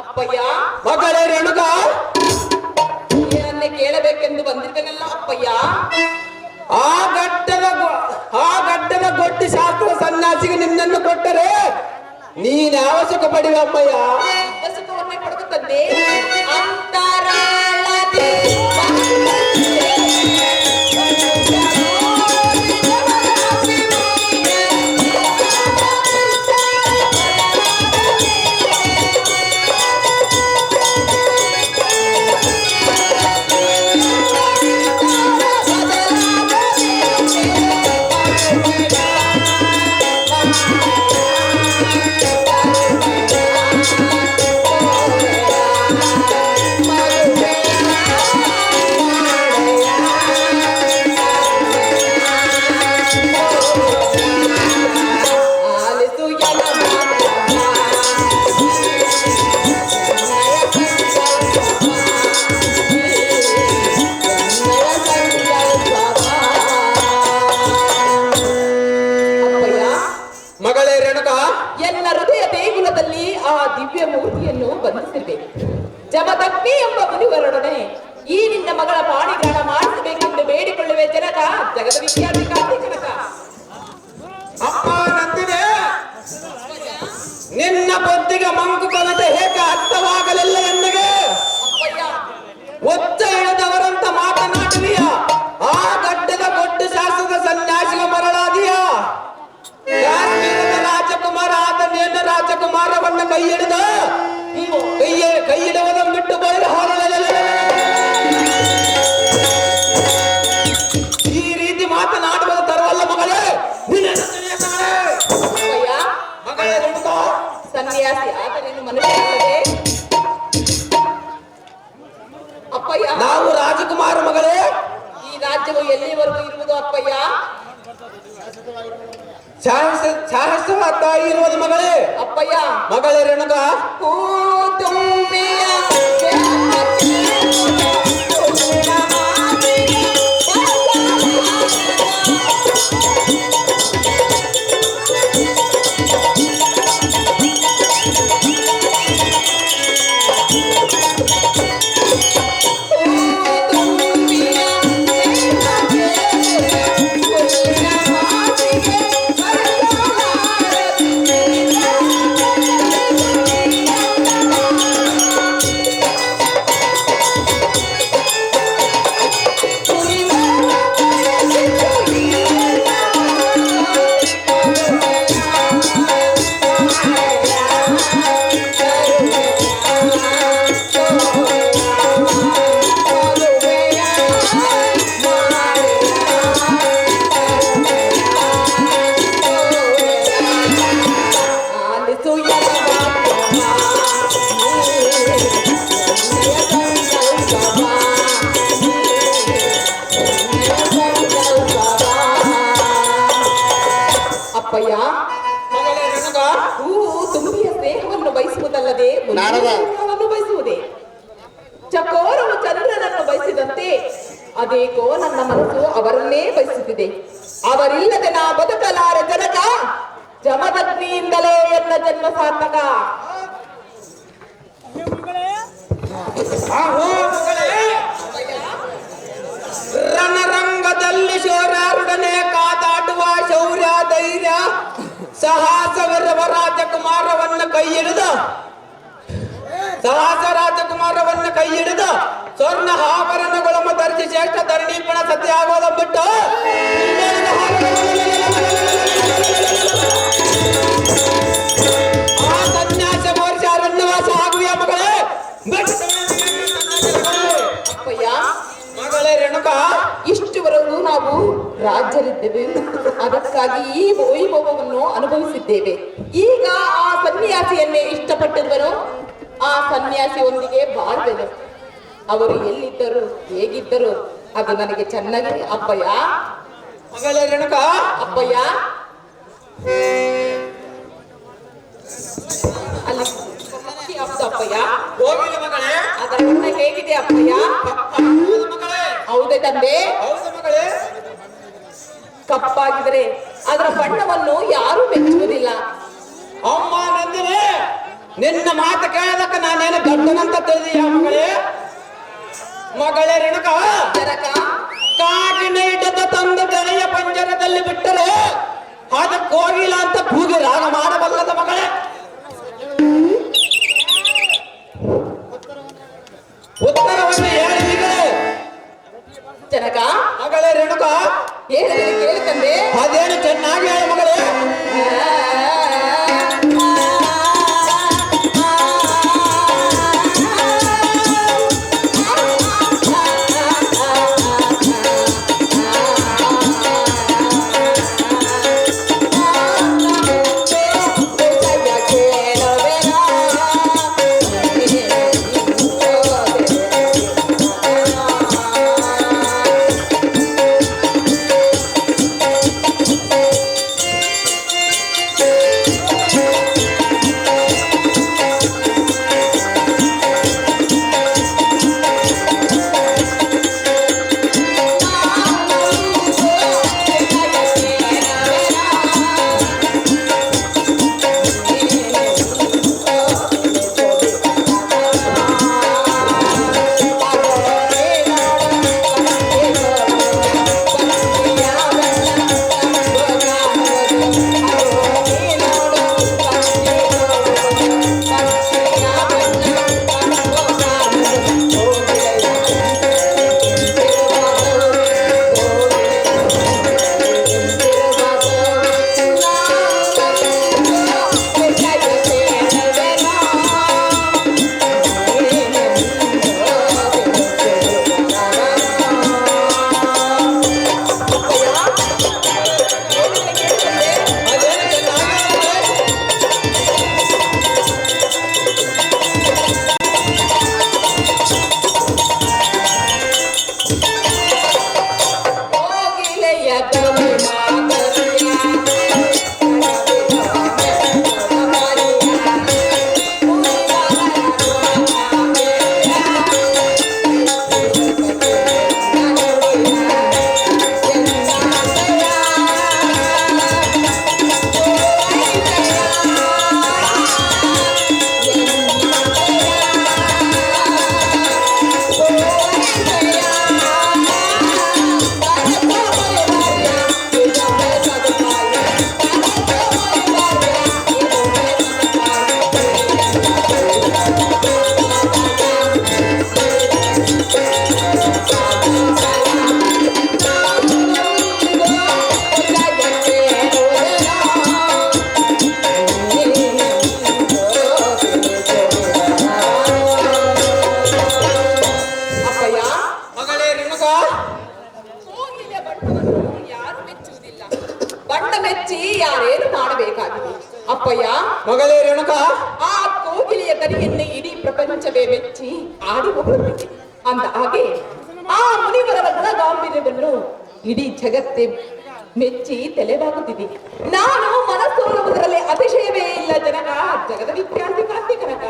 ಅಪ್ಪಯ್ಯ, ಮಗಳೇ ರೇಣುಕಾ, ಏನನ್ನೇ ಕೇಳಬೇಕೆಂದು ಬಂದಿದ್ದೇನಲ್ಲ ಅಪ್ಪಯ್ಯ. ಆ ಗಡ್ಡದ ಗೊಡ್ಡಿ ಶಾಸ್ತ್ರ ಸನ್ಯಾಸಿಗೆ ನಿನ್ನನ್ನು ಕೊಟ್ಟರೆ ನೀನ್ ಯಾವ ಸುಖ ಪಡೆಯಮ್ಮಯ್ಯ. ಸುಖವನ್ನೇ ಪಡೆದುತ್ತದೆ. ಅಂತರಾಳದಿ ಆಲಿಸು ಎನ ವಾಕ್ಯವ ಎನ್ನಯ ಸಂಕಲ್ಪವ. ಎನ್ನಯ ಸಂಕಲ್ಪವ. ಅಪ್ಪಯ್ಯ, ಮಗಳೇ ರೇಣುಕಾ, ಎನ್ನ ಹೃದಯ ದೇಗುಲದಲ್ಲಿ ಆ ದಿವ್ಯ ಮೂರ್ತಿಯನ್ನು ಬಂಧಿಸಿದೆ. ಜಮದಗ್ನಿ ಎಂಬ ಮುನಿವರೊಡನೆ ಈ ನಿನ್ನ ಮಗಳ ಪಾಣಿಗ್ರಹಣ ಮಾಡಿಸಬೇಕೆಂದು ಬೇಡಿಕೊಳ್ಳುವೆ ಜನಕ. ಜಗದ ವಿಖ್ಯಾತಿ ಕಾಂತಿ ಜನಕ. ಅಮ್ಮ ನಂದಿನಿ, ನಿನ್ನ ಬುದ್ಧಿಗೆ ಮಂಕು ಕವಿತೆ ಹೇಗೆ ಅರ್ಥವಾಗಲಿಲ್ಲ ಎನ್ನಗೆ. ಅಪ್ಪಯ್ಯ, ಒತ್ತ ಇಳಿದವರಂತ ಮಾತನಾಡುವಿಯ. ಆ ಗಡ್ಡದ ಗೊಡ್ಡು ಶಾಸ್ತ್ರದ ಸನ್ಯಾಸಿಗೆ ಮರಳಾದಿಯ. ಕಾಶ್ಮೀರದ ರಾಜಕುಮಾರ ಆದ ನಿನ್ನ ರಾಜಕುಮಾರವನ್ನ ಕೈ ಹಿಡಿದ ನೀವು ಕೈ ಹಿಡುವುದನ್ನು ಬಿಟ್ಟು ಬಳಿಗೆ ಈ ರೀತಿ ಮಾತನಾಡುವುದು ತರವಲ್ಲ ಮಗಳೇ. ಅಪ್ಪಯ್ಯ, ಮಗಳೇ ರೇಣುಕಾ, ಸನ್ಯಾಸಿ ಆತನೇನು ಮನುಷ್ಯನಲ್ಲದೆ. ಅಪ್ಪಯ್ಯ, ನಾವು ರಾಜಕುಮಾರ ಮಗಳೇ. ಈ ರಾಜ್ಯವು ಎಲ್ಲಿವರೆಗೂ ಇರುವುದು ಅಪ್ಪಯ್ಯ? ಸಹಸ್ರವಾದ ಇರುವುದು ಮಗಳೇ. ಅಪ್ಪಯ್ಯ, ಮಗಳೇ ರೇಣುಕಾ, ಕೂತುಂಬಿಯ ತಂದೆ ನಾರದ. ಮುನ್ನೋಟವನ್ನು ಬಯಸುವುದೇ? ಚಕೋರವು ಚಂದ್ರನನ್ನು ಬಯಸಿದಂತೆ ಅದೇಕೋ ನನ್ನ ಮನಸ್ಸು ಅವರನ್ನೇ ಬಯಸುತ್ತಿದೆ. ಅವರಿಲ್ಲದೆ ನಾ ಬದುಕಲಾರೆ ಜನಕ. ಜಮದಗ್ನಿಯಿಂದಲೇ ಎನ್ನ ಜನ್ಮ ಸಾರ್ಥಕ. ಆಹೋ ಮಗಳೇ, ರಣರಂಗದಲ್ಲಿ ಶೌರ್ಯಾರುಡನೆ ಕಾದಾಡುವ ಶೌರ್ಯ ಧೈರ್ಯ ಸಾಹಸವಿರುವ ರಾಜಕುಮಾರವನ್ನ ಕೈ ಹಿಡಿದ ಸ್ವರ್ಣ ಆಭರಣಗಳನ್ನು ಧರಿಸಿ ಶ್ರೇಷ್ಠ ಧರಣೀಪಣ ಸತ್ಯ ಆಗೋದ ಬಿಟ್ಟು ಆ ಸನ್ಯಾಸ ಮೋರ್ಷ ಅರಣ್ಯವಾಸ ಆಗುವ ಮಗಳೇ. ಅಪ್ಪಯ್ಯ, ಮಗಳೇ ರೇಣುಕಾ, ಇಷ್ಟುವರೆಗೂ ನಾವು ರಾಜ್ಯರಿದ್ದೇವೆ. ಅದಕ್ಕಾಗಿ ಈ ವೈಭವವನ್ನು ಅನುಭವಿಸಿದ್ದೇವೆ. ಈಗ ಆ ಸನ್ಯಾಸಿಯನ್ನೇ ಇಷ್ಟಪಟ್ಟಿರುವನು. ಆ ಸನ್ಯಾಸಿಯೊಂದಿಗೆ ಬಾಳ್ವೆನು. ಅವರು ಎಲ್ಲಿದ್ದರು, ಹೇಗಿದ್ದರು, ಅದು ನನಗೆ ಚೆನ್ನಾಗಿ. ಅಪ್ಪಯ್ಯ, ಮಗಳೇ ರೇಣುಕಾ, ಅಪ್ಪಯ್ಯ, ಅಲ್ಲಿ ಯಾವ್ದು ಅಪ್ಪಯ್ಯ? ಹೋಗಿಲ್ಲ ಮಗಳೇ. ಅದರ ಬಣ್ಣ ಹೇಗಿದೆ ಅಪ್ಪಯ್ಯ? ಹೌದು ಮಗಳೇ, ಹೌದೇ ತಂದೆ? ಹೌದು ಮಗಳೇ. ಕಪ್ಪಾಗಿದ್ರೆ ಅದರ ಬಣ್ಣವನ್ನು ಯಾರು ಮೆಚ್ಚುವುದಿಲ್ಲ. ಅಮ್ಮ ನಂದಿನಿ, ನಿನ್ನ ಮಾತು ಕೇಳದಕ್ಕ ನಾನೇನು ದೊಡ್ಡನಂತ ತಿಳಿದೀಯ ಮಗಳೇ? ಮಗಳೇ ರೇಣುಕಾ, ಜನಕ, ಕಾಗಿನ ಹಿಡಿದ ತಂದು ಗೆಳೆಯ ಪಂಜರದಲ್ಲಿ ಬಿಟ್ಟರೆ ಅದು ಕೋಗಿಲ ಅಂತ ಕೂಗಿ ರಾಗ ಮಾಡಬಲ್ಲದ ಮಗಳೇ. ಉತ್ತರವನ್ನು ಹೇಳಿ ಮಗಳೇ. ಜನಕ, ಮಗಳೇ ರೇಣುಕಾ, ಹೇಳಿದರೆ ಕೇಳು ತಂದೆ. ಅದೇನು ಚೆನ್ನಾಗಿ ಹೇಳಿ ಮಗಳೇ. ಅಪ್ಪಯ್ಯ, ಮಗಳೇ ರೇಣುಕಾ, ಆ ಕೋಗಿಲೆಯ ದನಿಯನ್ನು ಇಡೀ ಪ್ರಪಂಚವೇ ಮೆಚ್ಚಿ ಆಡಿ ಹೊಗಳುತ್ತಿದೆ. ಅಂದ ಹಾಗೆ ಆ ಮುನಿವರರ ಗುಣಗಾಂಭೀರ್ಯವನ್ನು ಇಡೀ ಜಗತ್ತೇ ಮೆಚ್ಚಿ ತಲೆಬಾಗುತ್ತಿದೆ. ನಾನು ಮನಸ್ಸೋಲುವುದರಲ್ಲಿ ಅತಿಶಯವೇ ಇಲ್ಲ ಜನಕ, ಜಗದ ವಿಖ್ಯಾತಿ ಕಾಂತಿ ಕನಕ.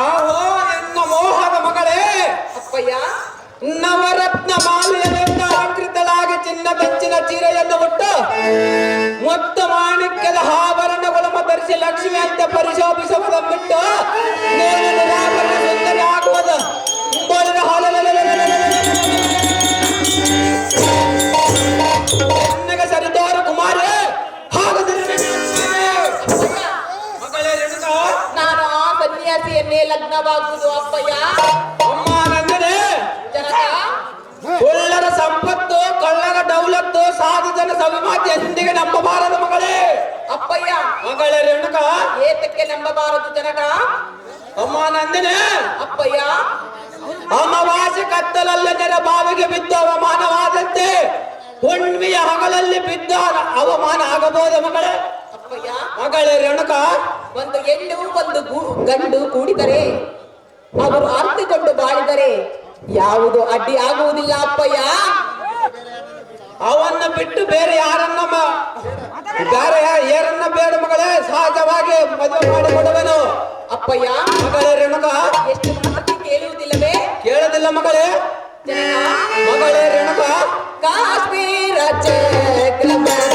ಆಹೋ ಎನ್ನ ಮೋಹದ ಮಗಳೇ, ಅಪ್ಪಯ್ಯ ನವರತ್ನ ಮಾಲೆಯಿಂದ ಅಲಂಕೃತಳಾಗಿ ಚಿನ್ನ ಬೆಚ್ಚಿನ ಚೀರೆಯನ್ನು ಉಟ್ಟು ಮತ್ತು ಮಾಣಿಕ್ಯದ ಆಭರಣಗಳನ್ನು ಧರಿಸಿ ಲಕ್ಷ್ಮಿ ಅಂತ ಪರಿಶೋಭಿಸುವುದನ್ನು ಬಿಟ್ಟು ನೀನು ನಿರಾಭರಣ ಸುಂದರಿ ಆಗುವುದು ನನಗೆ ಸರಿದೋರ ಕುಮಾರಿ ಹಾಗದಿಲ್ಲ ಮಗಳೇ ರೇಣುಕಾ, ನಾನು ಆ ಸನ್ಯಾಸಿಯನ್ನೇ ಲಗ್ನವಾಗುವುದು ಅಪ್ಪಯ್ಯ. ಅಮ್ಮ ನಂದನೆ ಜನಕ ಒಳ್ಳರ ಸಂಪತ್ತು ಕಳ್ಳರ ದೌಲತ್ತು ಸಾಧು ಜನ ಸವಿಮಾತಿ ಎಂದಿಗೆ ನಂಬಬಾರದು ಮಗಳೇ. ಅಪ್ಪಯ್ಯ ಮಗಳೇ ರೇಣುಕಾ, ಏತಕ್ಕೆ ನಂಬಬಾರದು ಜನಕ? ಅಮ್ಮ ನಂದಿನಿ, ಅಪ್ಪಯ್ಯ ಅಮಾವಾಸ್ಯೆ ಕತ್ತಲಲ್ಲಿ ನೆರ ಬಾವಿಗೆ ಬಿದ್ದು ಅವಮಾನವಾದಂತೆ ಹುಣ್ಣಿಮೆಯ ಹಗಲಲ್ಲಿ ಬಿದ್ದ ಅವಮಾನ ಆಗಬಹುದು ಮಗಳೇ. ಅಪ್ಪಯ್ಯ ಮಗಳೇ ರೇಣುಕಾ, ಒಂದು ಹೆಣ್ಣು ಒಂದು ಗಂಡು ಕೂಡಿದರೆ ಅವರು ಅರ್ಥಕೊಂಡು ಬಾಳಿದರೆ ಯಾವುದು ಅಡ್ಡಿ ಆಗುವುದಿಲ್ಲ ಅಪ್ಪಯ್ಯ. ಅವನ್ನ ಬಿಟ್ಟು ಬೇರೆ ಯಾರನ್ನ ಬೇರೆ ಯಾರನ್ನ ಬೇಡ ಮಗಳೇ, ಸಹಜವಾಗಿ ಮದುವೆ ಮಾಡಿಕೊಡುವೆನು. ಅಪ್ಪಯ್ಯ ಮಗಳೇ ರೇಣುಕಾ, ಎಷ್ಟು ಮಾತು ಕೇಳುವುದಿಲ್ಲವೇ? ಕೇಳೋದಿಲ್ಲ ಮಗಳೇ. ಜನಕ ಮಗಳೇ ರೇಣುಕಾ, ಕಾಶ್ಮೀರ ಚಕ್ರವರ್ತಿ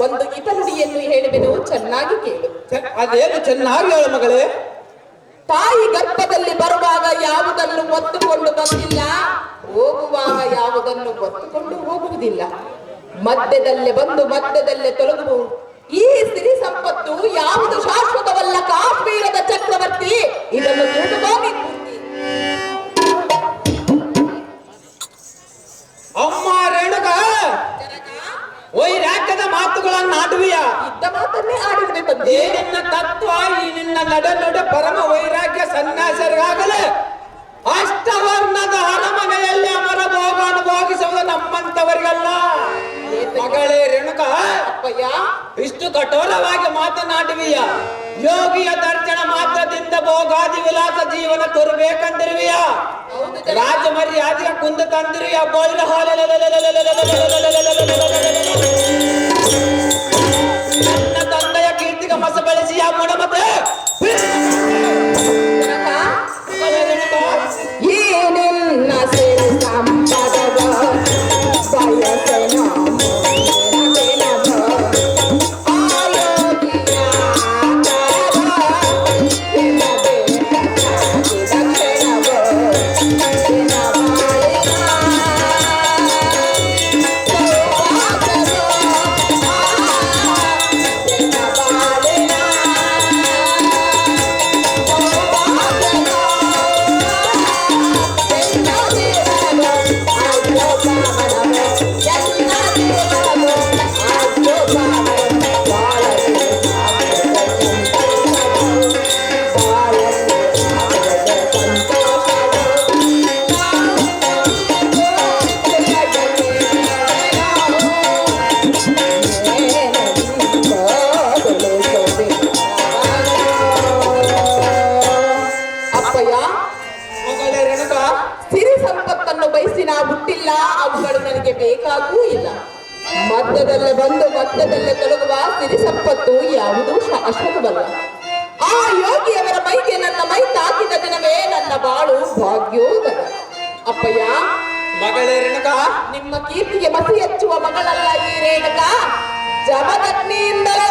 ಒಂದು ಇತನುಡಿಯನ್ನು ಹೇಳುವೆನು, ಚೆನ್ನಾಗಿ ಕೇಳು. ಅದೇನು ಚೆನ್ನಾಗಿ ಹೇಳು ಮಗಳೇ. ತಾಯಿ ಗರ್ಭದಲ್ಲಿ ಬರುವಾಗ ಯಾವುದನ್ನು ಒತ್ತುಕೊಂಡು ಬಂದಿಲ್ಲ, ಹೋಗುವಾಗ ಯಾವುದನ್ನು ಒತ್ತುಕೊಂಡು ಹೋಗುವುದಿಲ್ಲ. ಮಧ್ಯದಲ್ಲೇ ಬಂದು ಮಧ್ಯದಲ್ಲೇ ತೊಲಗುವುದು. ಈ ಸಿರಿ ಸಂಪತ್ತು ಯಾವುದು ಶಾಶ್ವತವಲ್ಲ. ಕಾಶ್ಮೀರದ ಚಕ್ರವರ್ತಿ ಇದನ್ನು ತಿಳಿದುಕೊಂಡು ಅಮ್ಮ ರೇಣುಕಾ, ವೈರಾಗ್ಯದ ಮಾತುಗಳನ್ನು ಆಡುವಿಯ? ಇದ್ದ ಮಾತನ್ನೇ ಆಡಿರ್ಬೇಕು. ಈ ನಿನ್ನ ತತ್ವ, ಈ ನಿನ್ನ ನಡೆ ಪರಮ ವೈರಾಗ್ಯ ಸನ್ಯಾಸರಿಗಾಗಲೇ ಅಷ್ಟವರ್ಣದ ಅರಮನೆಯಲ್ಲಿ ಅಮರ ಭೋಗ ಅನುಭೋಗಿಸುವುದು ನಮ್ಮಂತವರಿಗಲ್ಲ. ಮಗಳೇ ರೇಣುಕಾ, ಅಪ್ಪಯ್ಯ ಇಷ್ಟು ಕಠೋರವಾಗಿ ಮಾತನಾಡುವಿಯ? ಯೋಗಿಯ ದರ್ಶನ ಮಾತ್ರದಿಂದ ಭೋಗಾದಿ ವಿಲಾಸ ಜೀವನ ತೋರ್ಬೇಕಂದಿರುವಿಯ? ರಾಜ ಮರ್ಯಾದೆಗೆ ಕುಂದು ತಂದಿರುವಿಯ? ಬೋಳಿನ ನನ್ನ ತಂದೆಯ ಕೀರ್ತಿಗೆ ಮಸ ಬೆಳೆಸಿಯ ಮುಡಮತೆ ಈ ನಿನ್ನ ಸಿರಿ ಸಂಪದವ ಬಯಸನ ಬೇಕಾಗೂ ಇಲ್ಲ. ಮಧ್ಯದಲ್ಲೇ ಬಂದು ಮಧ್ಯದಲ್ಲೇ ತೊಲಗುವ ಸಿರಿ ಸಂಪತ್ತು ಯಾವುದೂ ಶಾಶ್ವತವಲ್ಲ. ಆ ಯೋಗಿಯವರ ಮೈಗೆ ನನ್ನ ಮೈ ತಾಕಿದ ದಿನವೇ ನನ್ನ ಬಾಳು ಭಾಗ್ಯೋದಯ. ಅಪ್ಪಯ್ಯ, ಮಗಳೇ ರೇಣುಕಾ, ನಿಮ್ಮ ಕೀರ್ತಿಗೆ ಮಸಿ ಹಚ್ಚುವ ಮಗಳಲ್ಲ ಈ ರೇಣುಕಾ. ಜಮದಗ್ನಿಯಿಂದಲೇ